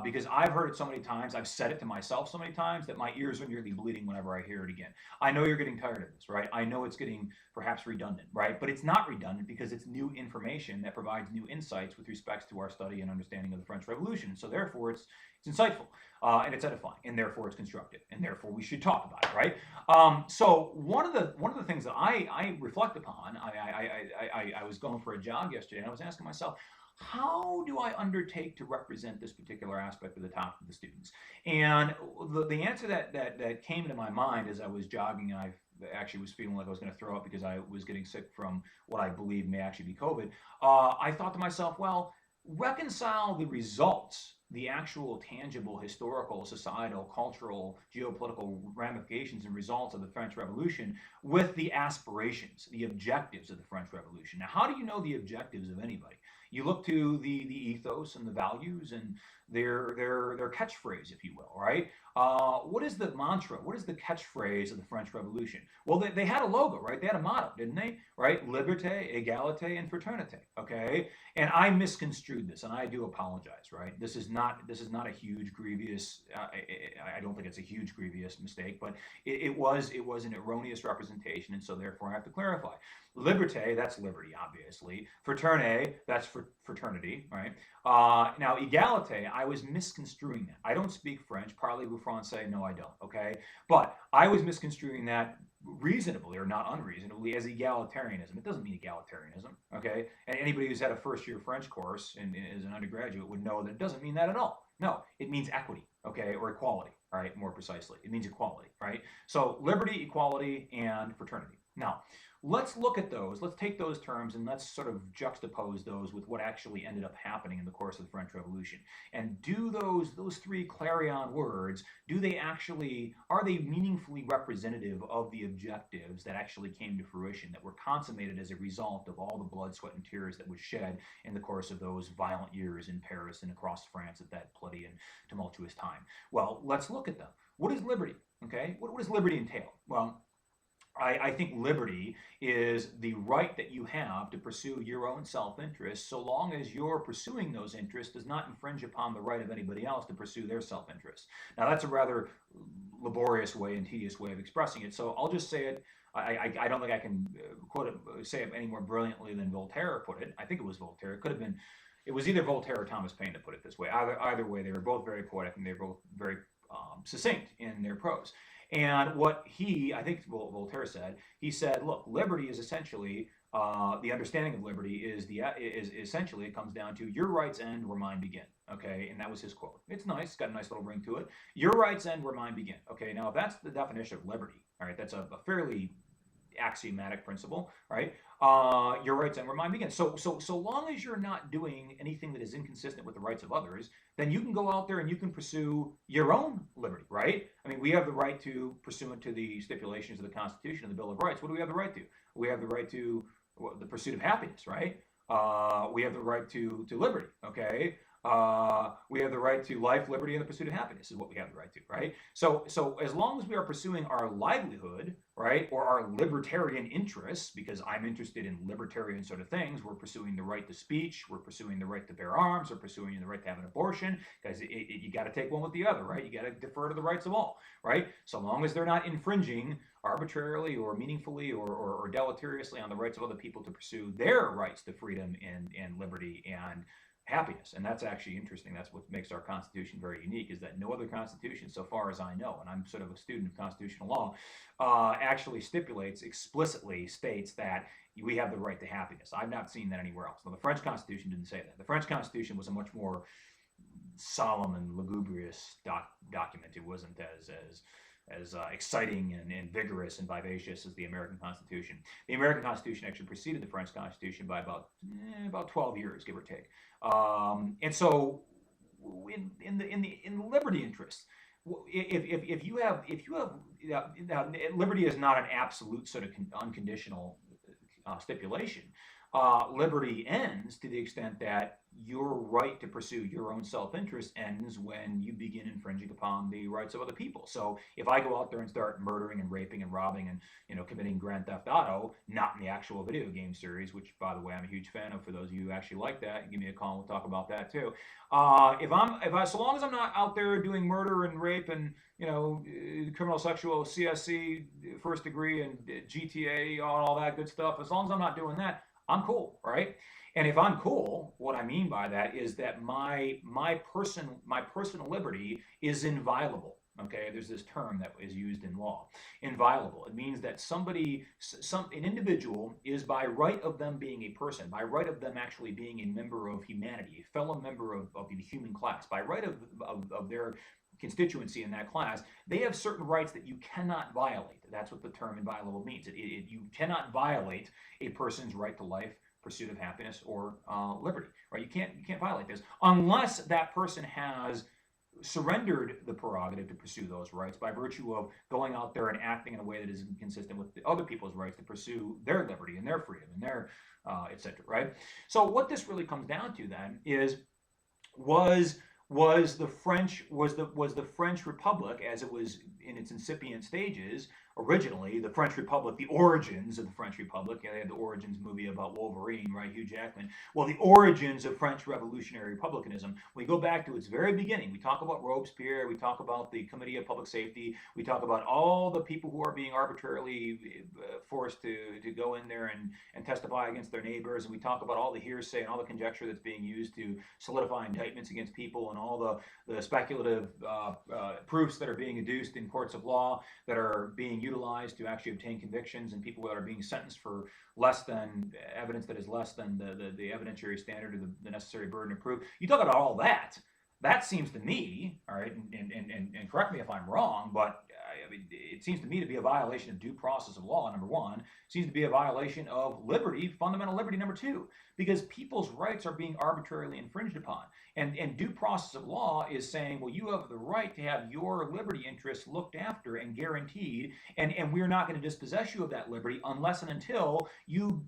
Because I've heard it so many times, I've said it to myself so many times that my ears are nearly bleeding whenever I hear it again. I know you're getting tired of this, right? I know it's getting perhaps redundant, right? But it's not redundant because it's new information that provides new insights with respects to our study and understanding of the French Revolution. So therefore, it's insightful, and it's edifying, and therefore it's constructive, and therefore we should talk about it, right? So one of the things that I reflect upon, I was going for a jog yesterday, and I was asking myself, how do I undertake to represent this particular aspect of the topic of the students? And the answer that came to my mind as I was jogging, and I actually was feeling like I was going to throw up because I was getting sick from what I believe may actually be COVID, I thought to myself, well, reconcile the results the actual tangible historical, societal, cultural, geopolitical ramifications and results of the French Revolution with the aspirations, the objectives of the French Revolution. Now, how do you know the objectives of anybody? You look to the ethos and the values and their catchphrase, if you will, right? What is the mantra? What is the catchphrase of the French Revolution? Well, they had a logo, right? They had a motto, didn't they? Right? Liberté, égalité, and fraternité. Okay, and I misconstrued this, and I do apologize. Right? This is not a huge grievous. I don't think it's a huge grievous mistake, but it was an erroneous representation, and so therefore I have to clarify. Liberté, that's liberty, obviously. Fraternité, that's fraternity, right? Now, égalité, I was misconstruing that. I don't speak French. Parlez-vous français? No, I don't. Okay, but I was misconstruing that reasonably or not unreasonably as egalitarianism. It doesn't mean egalitarianism. Okay, and anybody who's had a first-year French course and as an undergraduate would know that it doesn't mean that at all. No, it means equity. Okay, or equality. Right, more precisely, it means equality. Right. So liberty, equality, and fraternity. Now, let's look at those. Let's take those terms and let's sort of juxtapose those with what actually ended up happening in the course of the French Revolution. And do those three clarion words, are they meaningfully representative of the objectives that actually came to fruition, that were consummated as a result of all the blood, sweat, and tears that was shed in the course of those violent years in Paris and across France at that bloody and tumultuous time? Well, let's look at them. What is liberty? Okay, what does liberty entail? Well, I think liberty is the right that you have to pursue your own self-interest, so long as you're pursuing those interests does not infringe upon the right of anybody else to pursue their self-interest. Now, that's a rather laborious way and tedious way of expressing it, so I'll just say it. I don't think I can say it any more brilliantly than Voltaire put it. I think it was Voltaire. It could have been. It was either Voltaire or Thomas Paine that put it this way. Either way, they were both very poetic and they were both very succinct in their prose. And what I think Voltaire said, he said, look, liberty is essentially, the understanding of liberty is essentially, it comes down to your rights end where mine begin. Okay, and that was his quote. It's nice, it's got a nice little ring to it. Your rights end where mine begin. Okay, now if that's the definition of liberty, all right, that's a fairly axiomatic principle, right? Your rights end where mine begin. So long as you're not doing anything that is inconsistent with the rights of others, then you can go out there and you can pursue your own liberty, right? I mean, we have the right to, pursuant to the stipulations of the Constitution and the Bill of Rights, what do we have the right to? We have the right to the pursuit of happiness, right? We have the right to liberty, okay? We have the right to life, liberty, and the pursuit of happiness is what we have the right to, right? So as long as we are pursuing our livelihood, right, or our libertarian interests, because I'm interested in libertarian sort of things, we're pursuing the right to speech, we're pursuing the right to bear arms, we're pursuing the right to have an abortion, because you got to take one with the other, right? You got to defer to the rights of all, right? So long as they're not infringing arbitrarily or meaningfully or deleteriously on the rights of other people to pursue their rights to freedom and liberty and happiness. And that's actually interesting. That's what makes our Constitution very unique, is that no other Constitution, so far as I know, and I'm sort of a student of constitutional law, actually explicitly states that we have the right to happiness. I've not seen that anywhere else. Now, the French Constitution didn't say that. The French Constitution was a much more solemn and lugubrious document. It wasn't as exciting and vigorous and vivacious as the American Constitution. The American Constitution actually preceded the French Constitution by about 12 years, give or take. And so, in the liberty interests, if you have liberty is not an absolute sort of unconditional stipulation. Liberty ends to the extent that your right to pursue your own self-interest ends when you begin infringing upon the rights of other people. So if I go out there and start murdering and raping and robbing and committing Grand Theft Auto, not in the actual video game series, which by the way I'm a huge fan of. For those of you who actually like that, give me a call and we'll talk about that too. So long as I'm not out there doing murder and rape and criminal sexual CSC, first degree, and GTA, all that good stuff, as long as I'm not doing that, I'm cool, right? And if I'm cool, what I mean by that is that my personal liberty is inviolable. Okay, there's this term that is used in law, inviolable. It means that an individual is, by right of them being a person, by right of them actually being a member of humanity, a fellow member of the human class, by right of their constituency in that class, they have certain rights that you cannot violate. That's what the term inviolable means. You cannot violate a person's right to life, pursuit of happiness or liberty, right? You can't violate this unless that person has surrendered the prerogative to pursue those rights by virtue of going out there and acting in a way that is inconsistent with the other people's rights to pursue their liberty and their freedom and their etc. Right? So what this really comes down to then is was was the French Republic as it was in its incipient stages originally, the French Republic, the origins of the French Republic. Yeah, they had the Origins movie about Wolverine, right? Hugh Jackman. Well, the origins of French revolutionary republicanism, we go back to its very beginning. We talk about Robespierre, we talk about the Committee of Public Safety, we talk about all the people who are being arbitrarily forced to go in there and testify against their neighbors, and we talk about all the hearsay and all the conjecture that's being used to solidify indictments against people and all the speculative proofs that are being adduced in courts of law that are being utilized to actually obtain convictions and people that are being sentenced for less than evidence that is less than the evidentiary standard or the necessary burden of proof. You talk about all that. That seems to me, all right, and correct me if I'm wrong, but I mean, it seems to me to be a violation of due process of law, number one. It seems to be a violation of liberty, fundamental liberty, number two, because people's rights are being arbitrarily infringed upon. And due process of law is saying, well, you have the right to have your liberty interests looked after and guaranteed, and we're not going to dispossess you of that liberty unless and until you've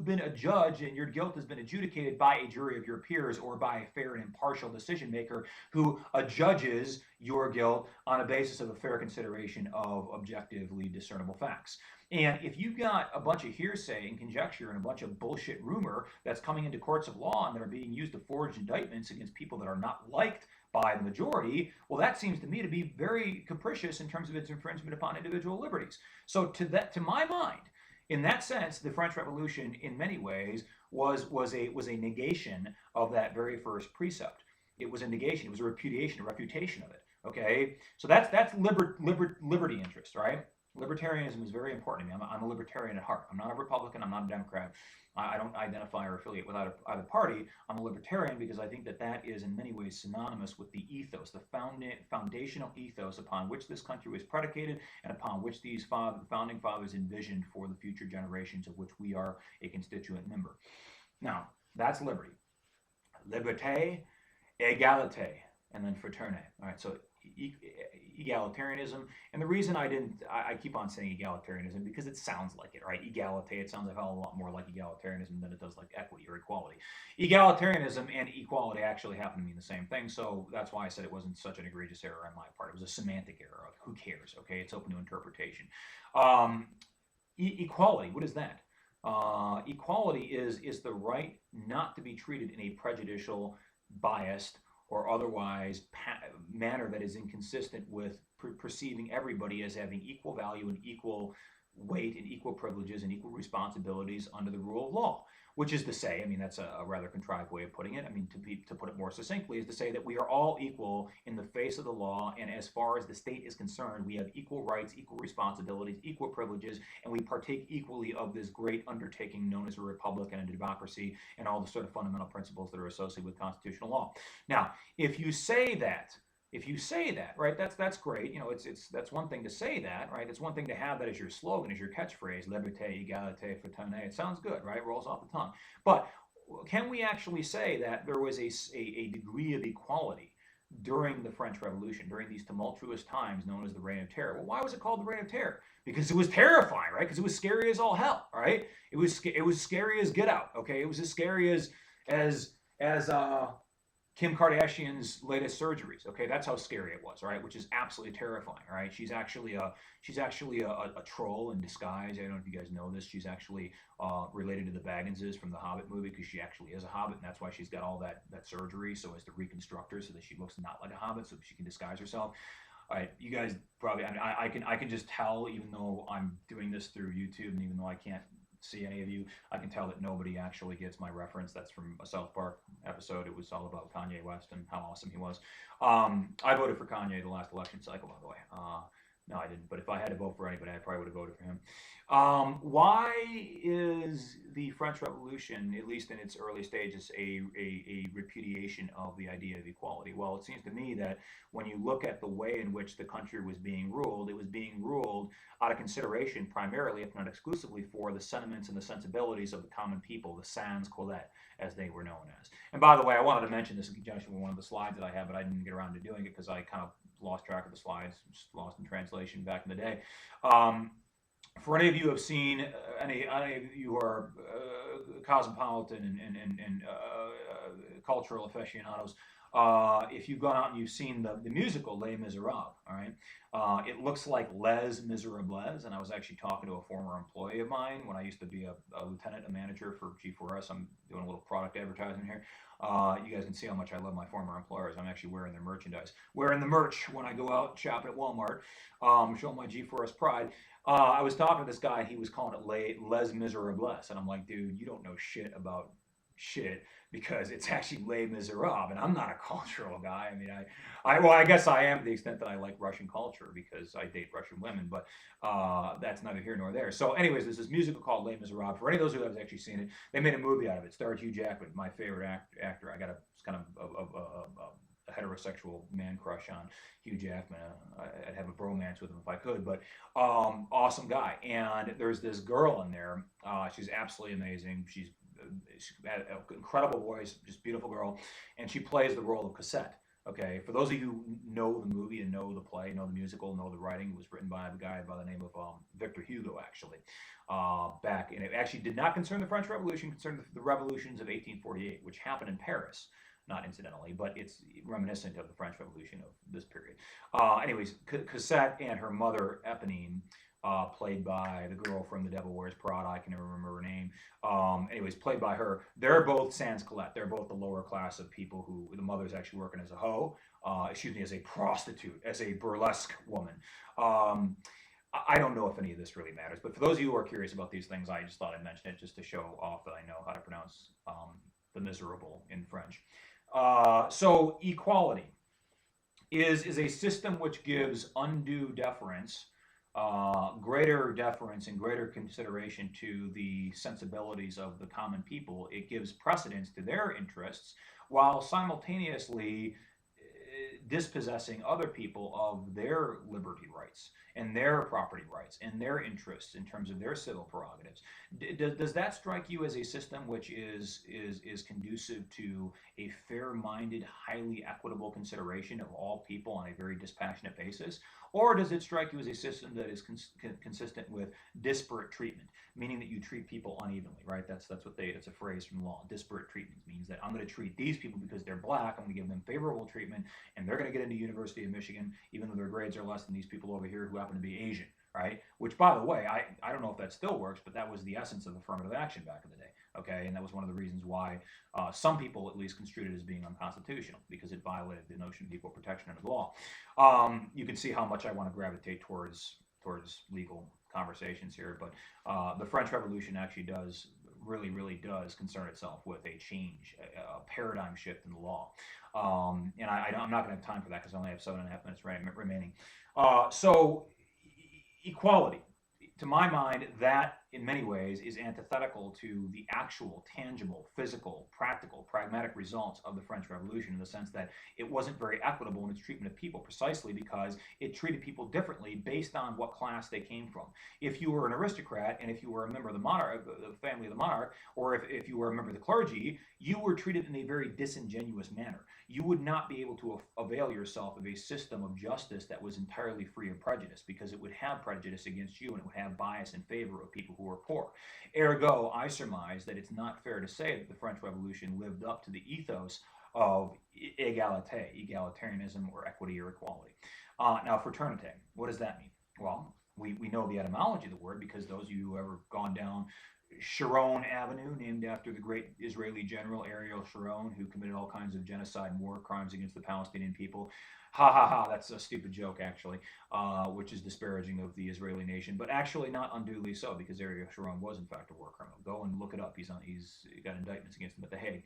been a judge and your guilt has been adjudicated by a jury of your peers or by a fair and impartial decision maker who adjudges your guilt on a basis of a fair consideration of objectively discernible facts. And if you've got a bunch of hearsay and conjecture and a bunch of bullshit rumor that's coming into courts of law and that are being used to forge indictments against people that are not liked by the majority, well, that seems to me to be very capricious in terms of its infringement upon individual liberties. So to my mind, in that sense, the French Revolution, in many ways, was a negation of that very first precept. It was a negation. It was a repudiation of it. Okay, so that's liberty interest, right? Libertarianism is very important to me. I'm a libertarian at heart. I'm not a Republican. I'm not a Democrat. I don't identify or affiliate with either party. I'm a libertarian because I think that that is in many ways synonymous with the ethos, the foundational ethos upon which this country was predicated and upon which these founding fathers envisioned for the future generations of which we are a constituent member. Now, that's liberty. Liberté, égalité, and then fraternité. All right, so egalitarianism, and the reason I keep on saying egalitarianism because it sounds like it, right? Egalite, it sounds a hell of a lot more like egalitarianism than it does like equity or equality. Egalitarianism and equality actually happen to mean the same thing, so that's why I said it wasn't such an egregious error on my part. It was a semantic error. Who cares? Okay, it's open to interpretation. Equality, what is that? Equality is the right not to be treated in a prejudicial, biased, or otherwise manner that is inconsistent with perceiving everybody as having equal value and equal weight and equal privileges and equal responsibilities under the rule of law. Which is to say, I mean, that's a rather contrived way of putting it. I mean, to put it more succinctly, is to say that we are all equal in the face of the law, and as far as the state is concerned, we have equal rights, equal responsibilities, equal privileges, and we partake equally of this great undertaking known as a republic and a democracy, and all the sort of fundamental principles that are associated with constitutional law. Now, if you say that, right, that's great. You know, that's one thing to say that, right? It's one thing to have that as your slogan, as your catchphrase, liberté, égalité, fraternité. It sounds good, right? It rolls off the tongue. But can we actually say that there was a degree of equality during the French Revolution, during these tumultuous times known as the Reign of Terror? Well, why was it called the Reign of Terror? Because it was terrifying, right? Because it was scary as all hell, right? It was scary as Get Out, okay? It was as scary as Kim Kardashian's latest surgeries. Okay, that's how scary it was, right? Which is absolutely terrifying, right? She's actually a troll in disguise. I don't know if you guys know this. She's actually related to the Bagginses from the Hobbit movie because she actually is a Hobbit, and that's why she's got all that surgery so as to reconstruct her so that she looks not like a Hobbit, so she can disguise herself. All right, you guys probably I can just tell, even though I'm doing this through YouTube and even though I can't see any of you, I can tell that nobody actually gets my reference. That's from a South Park episode. It was all about Kanye West and how awesome he was. I voted for Kanye the last election cycle, by the way. No, I didn't. But if I had to vote for anybody, I probably would have voted for him. Why is the French Revolution, at least in its early stages, a repudiation of the idea of equality? Well, it seems to me that when you look at the way in which the country was being ruled, it was being ruled canceled out of consideration primarily, if not exclusively, for the sentiments and the sensibilities of the common people, the sans culottes, as they were known as. And by the way, I wanted to mention this in conjunction with one of the slides that I have, but I didn't get around to doing it because I kind of lost track of the slides, just lost in translation back in the day. For any of you who have seen any of you who are cosmopolitan and cultural aficionados, if you've gone out and you've seen the musical Les Miserables, all right, it looks like Les Miserables. And I was actually talking to a former employee of mine when I used to be a lieutenant, a manager for G4S. I'm doing a little product advertising here. You guys can see how much I love my former employers. I'm actually wearing their merchandise, wearing the merch when I go out shopping at Walmart, showing my G4S pride. I was talking to this guy. He was calling it Les Miserables, and I'm like, dude, you don't know shit about shit because it's actually Les Miserables, and I'm not a cultural guy. I mean, well, I guess I am to the extent that I like Russian culture because I date Russian women, but that's neither here nor there. So, anyways, there's this musical called Les Miserables. For any of those who have actually seen it, they made a movie out of it. It starred Hugh Jackman, my favorite actor. I got a kind of a heterosexual man crush on Hugh Jackman. I'd have a bromance with him if I could, but awesome guy. And there's this girl in there. She's absolutely amazing. She's had an incredible voice, just beautiful girl, and she plays the role of Cassette. Okay, for those of you who know the movie and know the play, know the musical, know the writing, it was written by a guy by the name of Victor Hugo, actually. Back, and it actually did not concern the French Revolution, concerned the revolutions of 1848, which happened in Paris. Not incidentally, but it's reminiscent of the French Revolution of this period. Anyways, Cassette and her mother, Eponine, played by the girl from The Devil Wears Prada. I can never remember her name. Anyways, played by her. They're both sans culottes. They're both the lower class of people who the mother's actually working as a hoe. As a prostitute, as a burlesque woman. I don't know if any of this really matters, but for those of you who are curious about these things, I just thought I'd mention it just to show off that I know how to pronounce the miserable in French. So equality is a system which gives undue deference, greater deference and greater consideration to the sensibilities of the common people. It gives precedence to their interests while simultaneously dispossessing other people of their liberty rights and their property rights and their interests in terms of their civil prerogatives. Does that strike you as a system which is conducive to a fair-minded, highly equitable consideration of all people on a very dispassionate basis? Or does it strike you as a system that is consistent with disparate treatment, meaning that you treat people unevenly, right? That's a phrase from the law. Disparate treatment means that I'm going to treat these people because they're black. I'm going to give them favorable treatment, and they're going to get into University of Michigan, even though their grades are less than these people over here who happen to be Asian, right? Which, by the way, I don't know if that still works, but that was the essence of affirmative action back in the day, okay? And that was one of the reasons why some people at least construed it as being unconstitutional, because it violated the notion of equal protection under the law. You can see how much I want to gravitate towards legal conversations here, but the French Revolution actually really does concern itself with a change, a paradigm shift in the law. And I'm not going to have time for that because I only have 7.5 minutes remaining. So equality, to my mind, that in many ways is antithetical to the actual, tangible, physical, practical, pragmatic results of the French Revolution, in the sense that it wasn't very equitable in its treatment of people, precisely because it treated people differently based on what class they came from. If you were an aristocrat, and if you were a member of the monarch, the family of the monarch, or if you were a member of the clergy, you were treated in a very disingenuous manner. You would not be able to avail yourself of a system of justice that was entirely free of prejudice, because it would have prejudice against you and it would have bias in favor of people who were poor. Ergo, I surmise that it's not fair to say that the French Revolution lived up to the ethos of egalitarianism, or equity or equality. Now, fraternité, what does that mean? Well, we know the etymology of the word, because those of you who have ever gone down Sharon Avenue, named after the great Israeli general Ariel Sharon, who committed all kinds of genocide and war crimes against the Palestinian people. Ha ha ha, that's a stupid joke, actually, which is disparaging of the Israeli nation, but actually not unduly so, because Ariel Sharon was, in fact, a war criminal. Go and look it up. He's got indictments against him at The Hague.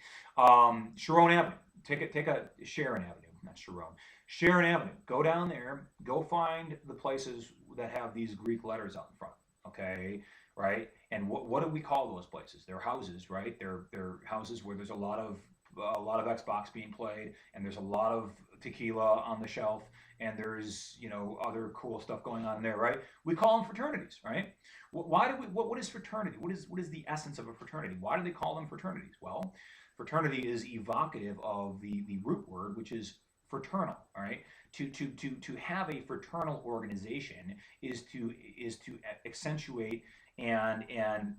Sharon Avenue. Take a Sharon Avenue, not Sharon. Sharon Avenue. Go down there. Go find the places that have these Greek letters out in front. Okay, right? And what do we call those places? They're houses, right? They're houses where there's a lot of a lot of Xbox being played, and there's a lot of tequila on the shelf, and there's other cool stuff going on there, right? We call them fraternities, right? Why do we? What is fraternity? What is the essence of a fraternity? Why do they call them fraternities? Well, fraternity is evocative of the root word, which is fraternal. All right, to have a fraternal organization is to accentuate and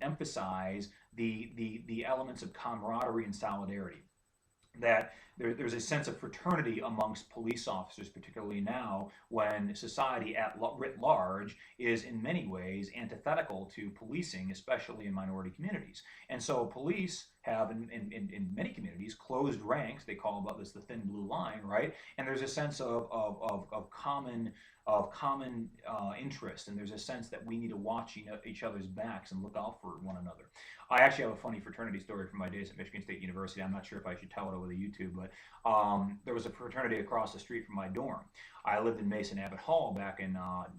emphasize the elements of camaraderie and solidarity, that there's a sense of fraternity amongst police officers, particularly now when society writ large is in many ways antithetical to policing, especially in minority communities. And so police have, in many communities, closed ranks. They call about this the thin blue line, right? And there's a sense of common interest, and there's a sense that we need to watch each other's backs and look out for one another. I actually have a funny fraternity story from my days at Michigan State University. I'm not sure if I should tell it over the YouTube, but there was a fraternity across the street from my dorm. I lived in Mason Abbott Hall back in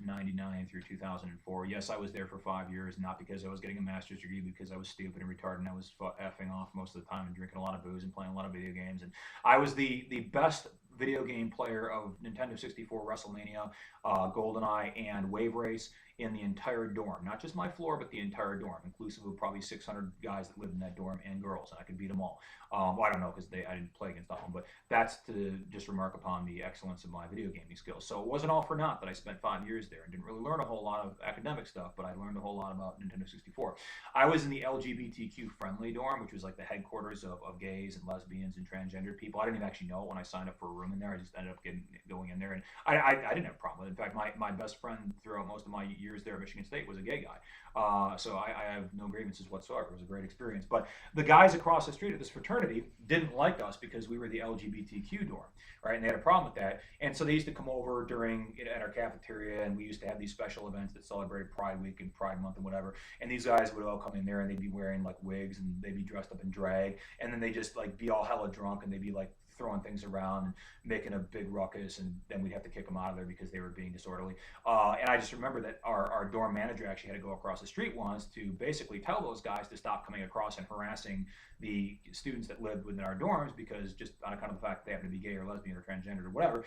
'99 through 2004. Yes, I was there for 5 years, not because I was getting a master's degree, because I was stupid and retarded and I was effing off most of the time and drinking a lot of booze and playing a lot of video games. And I was the best video game player of Nintendo 64, WrestleMania, GoldenEye, and Wave Race in the entire dorm. Not just my floor, but the entire dorm, inclusive of probably 600 guys that lived in that dorm and girls, and I could beat them all. Well, I don't know, because I didn't play against all of them, but that's to just remark upon the excellence of my video gaming skills. So it wasn't all for naught that I spent 5 years there and didn't really learn a whole lot of academic stuff, but I learned a whole lot about Nintendo 64. I was in the LGBTQ friendly dorm, which was like the headquarters of gays and lesbians and transgender people. I didn't even actually know it when I signed up for a room in there. I just ended up going in there, and I didn't have a problem with it. In fact, my best friend throughout most of my years there at Michigan State was a gay guy. So I have no grievances whatsoever. It was a great experience. But the guys across the street at this fraternity didn't like us because we were the LGBTQ dorm, right? And they had a problem with that. And so they used to come over at our cafeteria, and we used to have these special events that celebrated Pride Week and Pride Month and whatever. And these guys would all come in there, and they'd be wearing like wigs, and they'd be dressed up in drag, and then they just like be all hella drunk, and they'd be like throwing things around and making a big ruckus, and then we'd have to kick them out of there because they were being disorderly. And I just remember that our dorm manager actually had to go across the street once to basically tell those guys to stop coming across and harassing the students that lived within our dorms, because just on account of the fact that they happen to be gay or lesbian or transgender or whatever.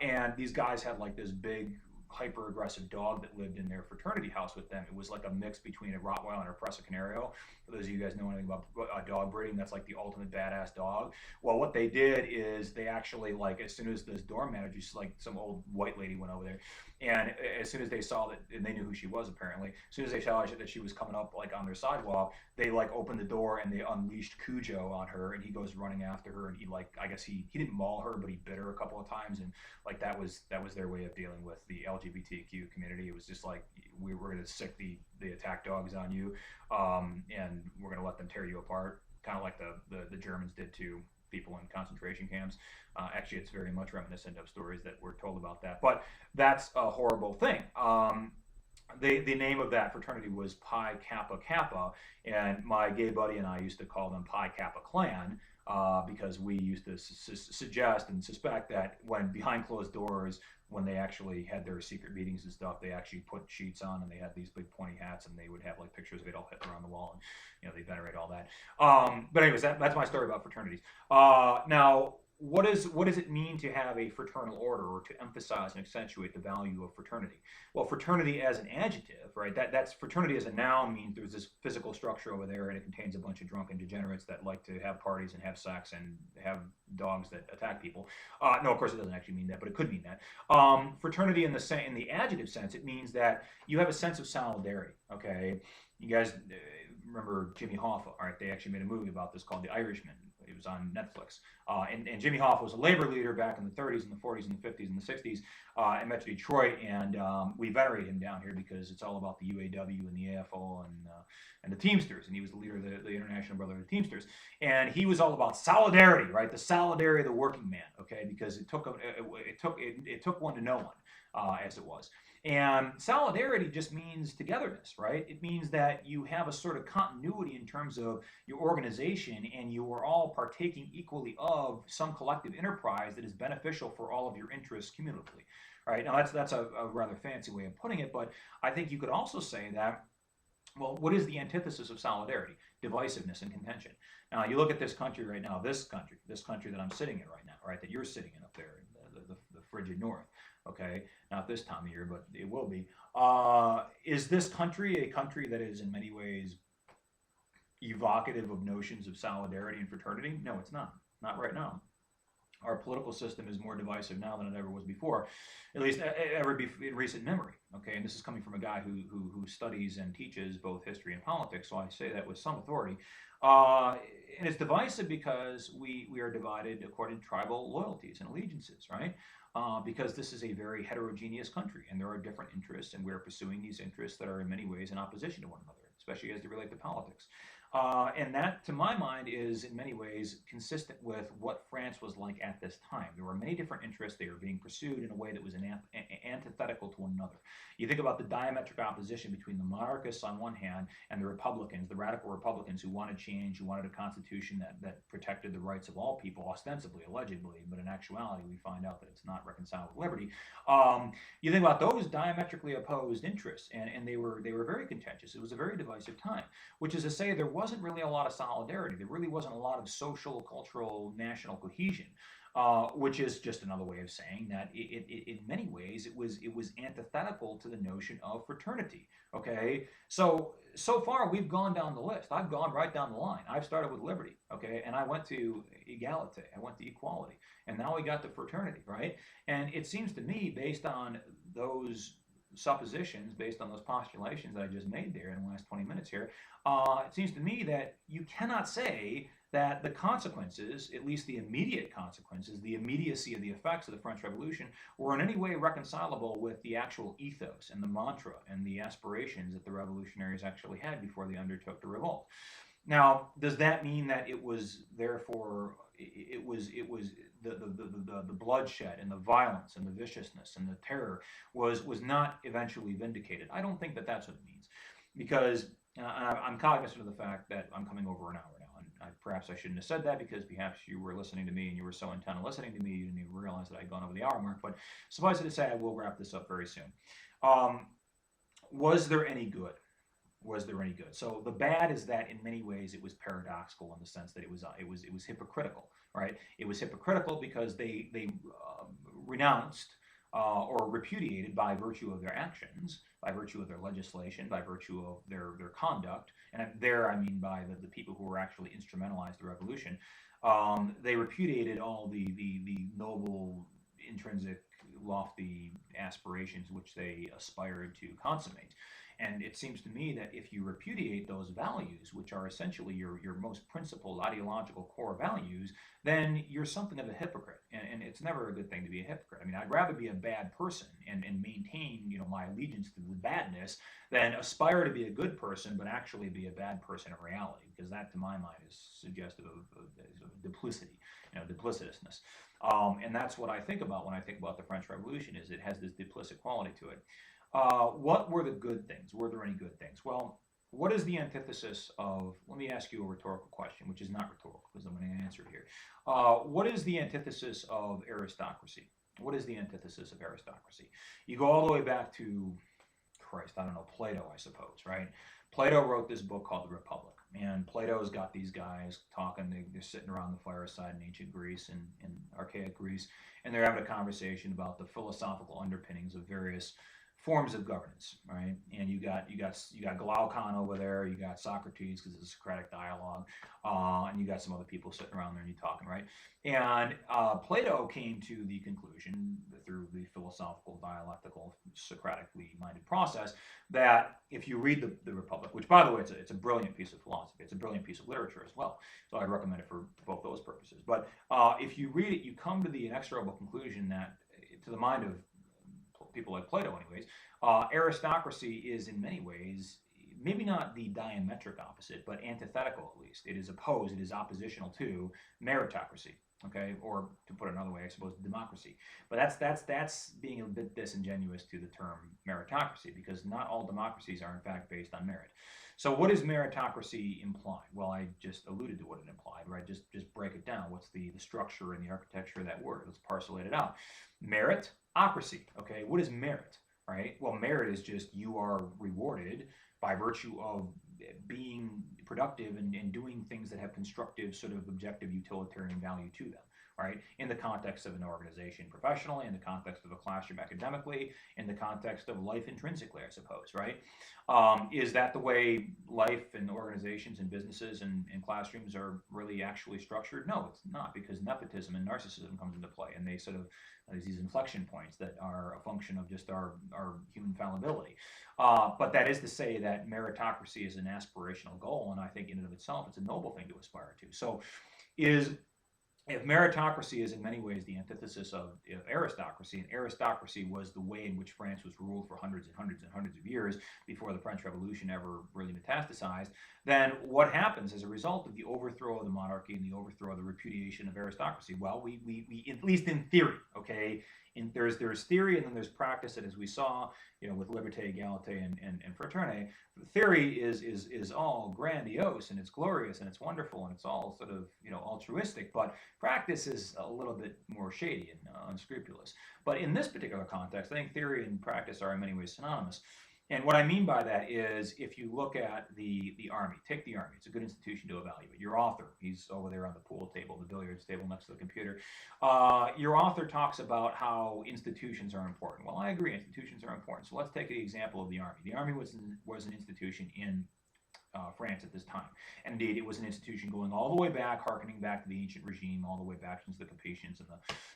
And these guys had like this big hyper aggressive dog that lived in their fraternity house with them. It was like a mix between a Rottweiler and a Presa Canario. For those of you guys know anything about dog breeding, that's like the ultimate badass dog. Well, what they did is they actually, like, as soon as this dorm manager, like some old white lady went over there, and as soon as they saw that, and they knew who she was apparently, as soon as they saw that she was coming up like on their sidewalk, they like opened the door and they unleashed Cujo on her, and he goes running after her, and he, like, I guess he didn't maul her, but he bit her a couple of times, and like that was their way of dealing with the LGBTQ community. It was just like, we're going to sick the attack dogs on you, and we're going to let them tear you apart, kind of like the Germans did to people in concentration camps. Actually, it's very much reminiscent of stories that were told about that. But that's a horrible thing. The name of that fraternity was Pi Kappa Kappa, and my gay buddy and I used to call them Pi Kappa Clan, because we used to suggest and suspect that when behind closed doors, when they actually had their secret meetings and stuff, they actually put sheets on, and they had these big pointy hats, and they would have like pictures of Adolf Hitler on the wall, and they venerate all that. But anyways, that's my story about fraternities. Now, what does it mean to have a fraternal order, or to emphasize and accentuate the value of fraternity? Well, fraternity as an adjective, right? That's fraternity as a noun means there's this physical structure over there, and it contains a bunch of drunken degenerates that like to have parties and have sex and have dogs that attack people. No, of course it doesn't actually mean that, but it could mean that. Fraternity in the adjective sense, it means that you have a sense of solidarity. Okay, you guys remember Jimmy Hoffa? All right, they actually made a movie about this called The Irishman. It was on Netflix. And Jimmy Hoffa was a labor leader back in the 30s and the 40s and the 50s and the 60s in Metro Detroit. And we venerate him down here because it's all about the UAW and the AFO and the Teamsters. And he was the leader of the International Brotherhood of Teamsters. And he was all about solidarity, right? The solidarity of the working man, okay? Because it took one to know one, as it was. And solidarity just means togetherness, right? It means that you have a sort of continuity in terms of your organization, and you are all partaking equally of some collective enterprise that is beneficial for all of your interests cumulatively. Right? Now, that's a rather fancy way of putting it, but I think you could also say that Well, what is the antithesis of solidarity? Divisiveness and contention. Now, you look at this country right now, this country that I'm sitting in right now, right, that you're sitting in up there in the frigid north, okay? Not this time of year, but it will be. Is this country a country that is in many ways evocative of notions of solidarity and fraternity? No, it's not. Not right now. Our political system is more divisive now than it ever was before, at least ever in recent memory. Okay, and this is coming from a guy who studies and teaches both history and politics, so I say that with some authority. Uh, and it's divisive because we are divided according to tribal loyalties and allegiances, right? Because this is a very heterogeneous country, and there are different interests, and we're pursuing these interests that are in many ways in opposition to one another, especially as they relate to politics. And that, to my mind, is in many ways consistent with what France was like at this time. There were many different interests. They were being pursued in a way that was antithetical to one another. You think about the diametric opposition between the monarchists on one hand and the Republicans, the radical Republicans who wanted change, who wanted a constitution that protected the rights of all people, ostensibly, allegedly, but in actuality, we find out that it's not reconciled with liberty. You think about those diametrically opposed interests, and they were very contentious. It was a very divisive time, which is to say there wasn't really a lot of solidarity. There really wasn't a lot of social, cultural, national cohesion, which is just another way of saying that in many ways it was antithetical to the notion of fraternity. Okay, so far we've gone down the list. I've gone right down the line. I've started with liberty, okay, and I went to equality. I went to equality, and now we got to fraternity, right? And it seems to me, based on those suppositions, based on those postulations that I just made there in the last 20 minutes here, it seems to me that you cannot say that the consequences, at least the immediate consequences, the immediacy of the effects of the French Revolution, were in any way reconcilable with the actual ethos and the mantra and the aspirations that the revolutionaries actually had before they undertook the revolt. Now, does that mean that it was therefore it was the bloodshed and the violence and the viciousness and the terror was not eventually vindicated? I don't think that that's what it means, because I'm cognizant of the fact that I'm coming over an hour now, and perhaps I shouldn't have said that because perhaps you were listening to me and you were so intent on listening to me you didn't even realize that I'd gone over the hour mark. But suffice it to say, I will wrap this up very soon. Um, was there any good? Was there any good? So the bad is that in many ways it was paradoxical in the sense that it was hypocritical, right? It was hypocritical because they renounced or repudiated by virtue of their actions, by virtue of their legislation, by virtue of their conduct, and there I mean by the people who were actually instrumentalized the revolution. They repudiated all the noble, intrinsic, lofty aspirations which they aspired to consummate. And it seems to me that if you repudiate those values, which are essentially your most principled ideological core values, then you're something of a hypocrite. And it's never a good thing to be a hypocrite. I mean, I'd rather be a bad person and maintain, my allegiance to the badness than aspire to be a good person, but actually be a bad person in reality, because that, to my mind, is suggestive of duplicity, duplicitousness. And that's what I think about when I think about the French Revolution, is it has this duplicit quality to it. What were the good things? Were there any good things? Well, what is the antithesis of? Let me ask you a rhetorical question, which is not rhetorical because I'm going to answer it here. What is the antithesis of aristocracy? What is the antithesis of aristocracy? You go all the way back to Christ, I don't know, Plato, I suppose, right? Plato wrote this book called The Republic. And Plato's got these guys talking, they're sitting around the fireside in ancient Greece and archaic Greece, and they're having a conversation about the philosophical underpinnings of various forms of governance, right? And you got Glaucon over there, you got Socrates because it's a Socratic dialogue, and you got some other people sitting around there and you talking, right? And Plato came to the conclusion through the philosophical, dialectical, Socratically minded process that if you read the Republic, which by the way it's a brilliant piece of philosophy, it's a brilliant piece of literature as well, so I'd recommend it for both those purposes. But if you read it, you come to the inexorable conclusion that, to the mind of people like Plato, anyways, aristocracy is in many ways maybe not the diametric opposite, but antithetical at least. It is opposed, it is oppositional to meritocracy. Okay, or to put it another way, I suppose democracy. But that's being a bit disingenuous to the term meritocracy, because not all democracies are in fact based on merit. So what does meritocracy imply? Well, I just alluded to what it implied, right? Just break it down. What's the structure and the architecture of that word? Let's parcelate it out. Meritocracy. Okay, what is merit? Right? Well, merit is just you are rewarded by virtue of being productive and doing things that have constructive sort of objective utilitarian value to them, right? In the context of an organization professionally, in the context of a classroom academically, in the context of life intrinsically, I suppose, right? Is that the way life and organizations and businesses and classrooms are really actually structured? No, it's not, because nepotism and narcissism comes into play, and they sort of there's these inflection points that are a function of just our human fallibility. But that is to say that meritocracy is an aspirational goal, and I think in and of itself, it's a noble thing to aspire to. So, is if meritocracy is in many ways the antithesis of aristocracy, and aristocracy was the way in which France was ruled for hundreds and hundreds and hundreds of years before the French Revolution ever really metastasized, then what happens as a result of the overthrow of the monarchy and the overthrow of the repudiation of aristocracy? Well, we at least in theory, okay, there's theory and then there's practice, and as we saw, with liberté, égalité, and fraternité, theory is all grandiose and it's glorious and it's wonderful and it's all sort of altruistic, but practice is a little bit more shady and unscrupulous. But in this particular context, I think theory and practice are in many ways synonymous. And what I mean by that is, if you look at the Army, take the Army. It's a good institution to evaluate. Your author, he's over there on the pool table, the billiards table next to the computer. Your author talks about how institutions are important. Well, I agree, institutions are important. So let's take the example of the Army. The Army was an institution in France at this time. And indeed, it was an institution going all the way back, harkening back to the ancient regime, all the way back since the Capetians and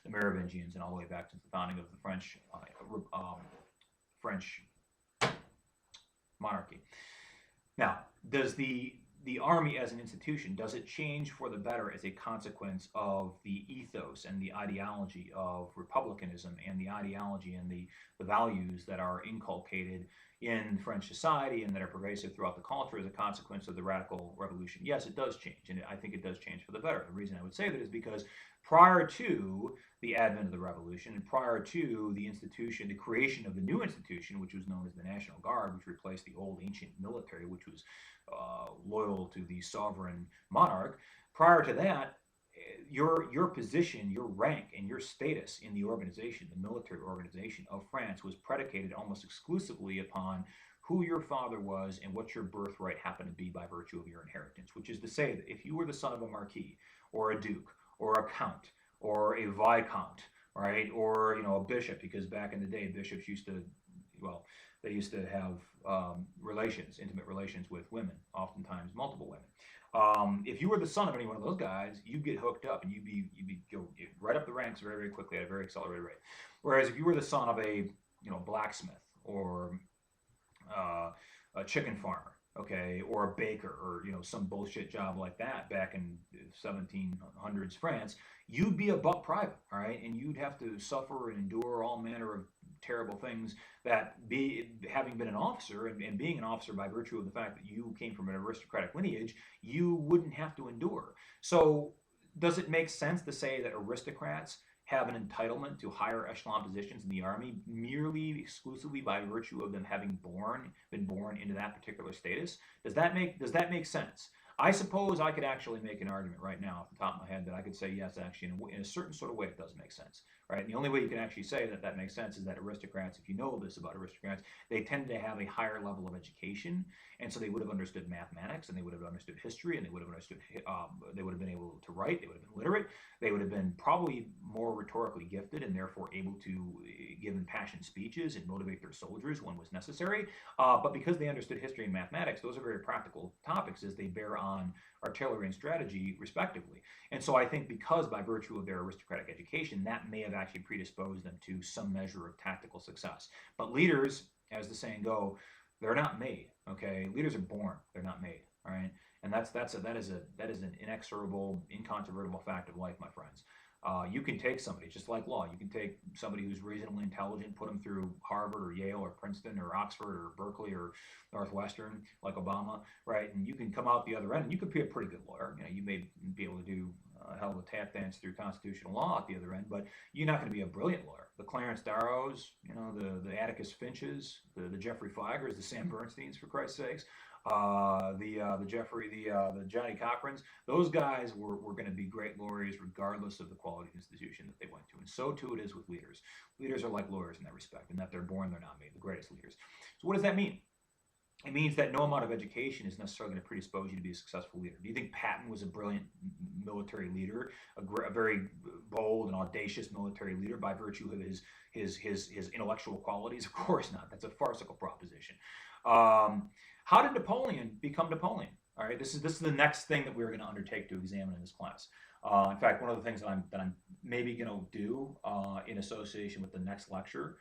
the Merovingians, and all the way back since the founding of the French monarchy. Now, does the Army as an institution, does it change for the better as a consequence of the ethos and the ideology of republicanism and the ideology and the values that are inculcated in French society and that are pervasive throughout the culture as a consequence of the radical revolution? Yes, it does change, and I think it does change for the better. The reason I would say that is because prior to the advent of the revolution and prior to the institution, the creation of the new institution, which was known as the National Guard, which replaced the old ancient military, which was loyal to the sovereign monarch, prior to that, your position, your rank, and your status in the organization, the military organization of France, was predicated almost exclusively upon who your father was and what your birthright happened to be by virtue of your inheritance. Which is to say that if you were the son of a marquis or a duke or a count or a viscount, right, or a bishop, because back in the day bishops used to, well, they used to have intimate relations with women, oftentimes multiple women. If you were the son of any one of those guys, you get hooked up and you'd go right up the ranks very, very quickly at a very accelerated rate. Whereas if you were the son of a blacksmith or a chicken farmer, okay, or a baker, or some bullshit job like that back in 1700s France, you'd be a buck private, all right, and you'd have to suffer and endure all manner of terrible things that having been an officer and being an officer by virtue of the fact that you came from an aristocratic lineage, you wouldn't have to endure. So does it make sense to say that aristocrats have an entitlement to higher echelon positions in the Army merely exclusively by virtue of them having been born into that particular status? Does that make sense? I suppose I could actually make an argument right now off the top of my head that I could say yes, actually, in a certain sort of way, it does make sense, right? And the only way you can actually say that that makes sense is that aristocrats, if you know this about aristocrats, they tend to have a higher level of education, and so they would have understood mathematics, and they would have understood history, and they would have understood, they would have been able to write, they would have been literate, they would have been probably more rhetorically gifted, and therefore able to give impassioned speeches and motivate their soldiers when was necessary. But because they understood history and mathematics, those are very practical topics as they bear on artillery and strategy, respectively. And so I think because by virtue of their aristocratic education, that may have actually predisposed them to some measure of tactical success. But leaders, as the saying go, they're not made. Okay, leaders are born; they're not made. All right, and that is an inexorable, incontrovertible fact of life, my friends. You can take somebody, just like law, you can take somebody who's reasonably intelligent, put them through Harvard or Yale or Princeton or Oxford or Berkeley or Northwestern, like Obama, right? And you can come out the other end and you could be a pretty good lawyer. You may be able to do a hell of a tap dance through constitutional law at the other end, but you're not going to be a brilliant lawyer. The Clarence Darrows, the Atticus Finches, the Jeffrey Feigers, the Sam Bernsteins, for Christ's sakes, the Johnny Cochrans, those guys were going to be great lawyers regardless of the quality of institution that they went to. And so too it is with leaders. Leaders are like lawyers in that respect, in that they're born, they're not made, the greatest leaders. So what does that mean? it means that no amount of education is necessarily going to predispose you to be a successful leader. Do you think Patton was a brilliant military leader, a very bold and audacious military leader by virtue of his intellectual qualities? Of course not. That's a farcical proposition. Um, how did Napoleon become Napoleon? All right, this is the next thing that we're going to undertake to examine in this class. In fact, one of the things that I'm maybe going to do in association with the next lecture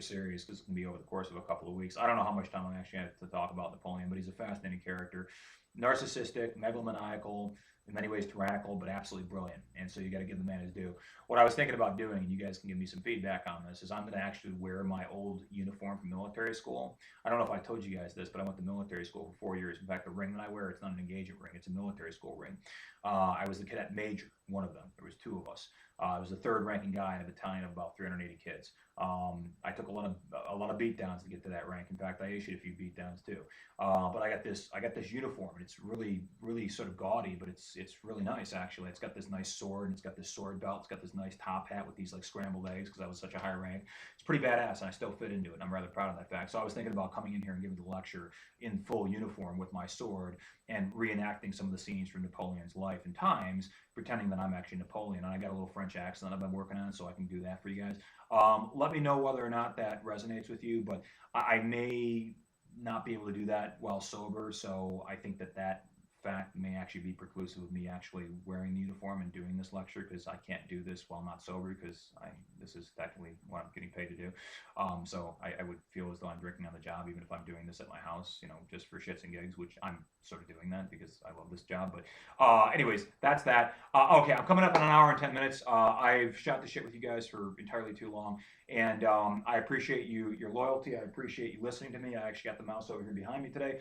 series, because it's going to be over the course of a couple of weeks. I don't know how much time I'm actually have to talk about Napoleon, but he's a fascinating character. Narcissistic, megalomaniacal, in many ways tyrannical, but absolutely brilliant. And so you got to give the man his due. What I was thinking about doing, and you guys can give me some feedback on this, is I'm going to actually wear my old uniform from military school. I don't know if I told you guys this, but I went to military school for 4 years. In fact, the ring that I wear, it's not an engagement ring; it's a military school ring. I was the cadet major, one of them. There was two of us. I was the third ranking guy in a battalion of about 380 kids. I took a lot of beat downs to get to that rank. In fact, I issued a few beat downs too. But I got this uniform, and it's really sort of gaudy, but it's really nice actually. It's got this nice sword, and it's got this sword belt. It's got this nice top hat with these like scrambled eggs because I was such a high rank. It's pretty badass, and I still fit into it. And I'm rather proud of that fact. So I was thinking about coming in here and giving the lecture in full uniform with my sword and reenacting some of the scenes from Napoleon's life and times, pretending that I'm actually Napoleon. And I got a little French accent I've been working on, so I can do that for you guys. Let me know whether or not that resonates with you, but I may not be able to do that while sober, so I think that fact may actually be preclusive of me actually wearing the uniform and doing this lecture because I can't do this while not sober because this is technically what I'm getting paid to do. So I would feel as though I'm drinking on the job even if I'm doing this at my house, just for shits and gigs, which I'm sort of doing that because I love this job. But anyways, that's that. Okay, I'm coming up in an hour and 10 minutes. I've shot the shit with you guys for entirely too long. And I appreciate your loyalty. I appreciate you listening to me. I actually got the mouse over here behind me today.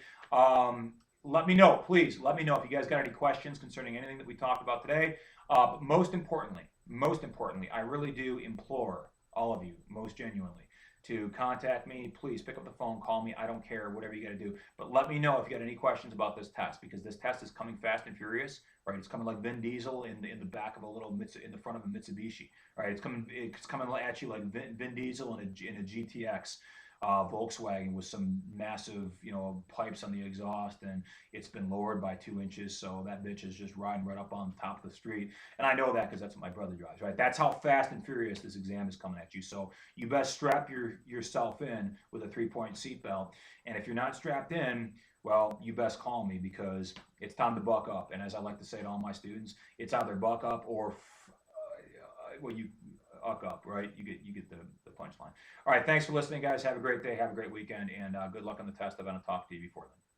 Let me know, please. Let me know if you guys got any questions concerning anything that we talked about today. But most importantly, I really do implore all of you, most genuinely, to contact me. Please pick up the phone, call me. I don't care, whatever you got to do. But let me know if you got any questions about this test because this test is coming fast and furious. Right, it's coming like Vin Diesel in the back of a little in the front of a Mitsubishi. Right, it's coming at you like Vin Diesel in a GTX. Volkswagen with some massive, pipes on the exhaust, and it's been lowered by 2 inches, so that bitch is just riding right up on the top of the street. And I know that because that's what my brother drives. Right, that's how fast and furious this exam is coming at you. So you best strap yourself in with a 3-point seatbelt. And if you're not strapped in, well, you best call me because it's time to buck up. And as I like to say to all my students, it's either buck up or you uck up, right? You get the punchline. All right, thanks for listening, guys. Have a great day. Have a great weekend, and good luck on the test. I'm going to talk to you before then.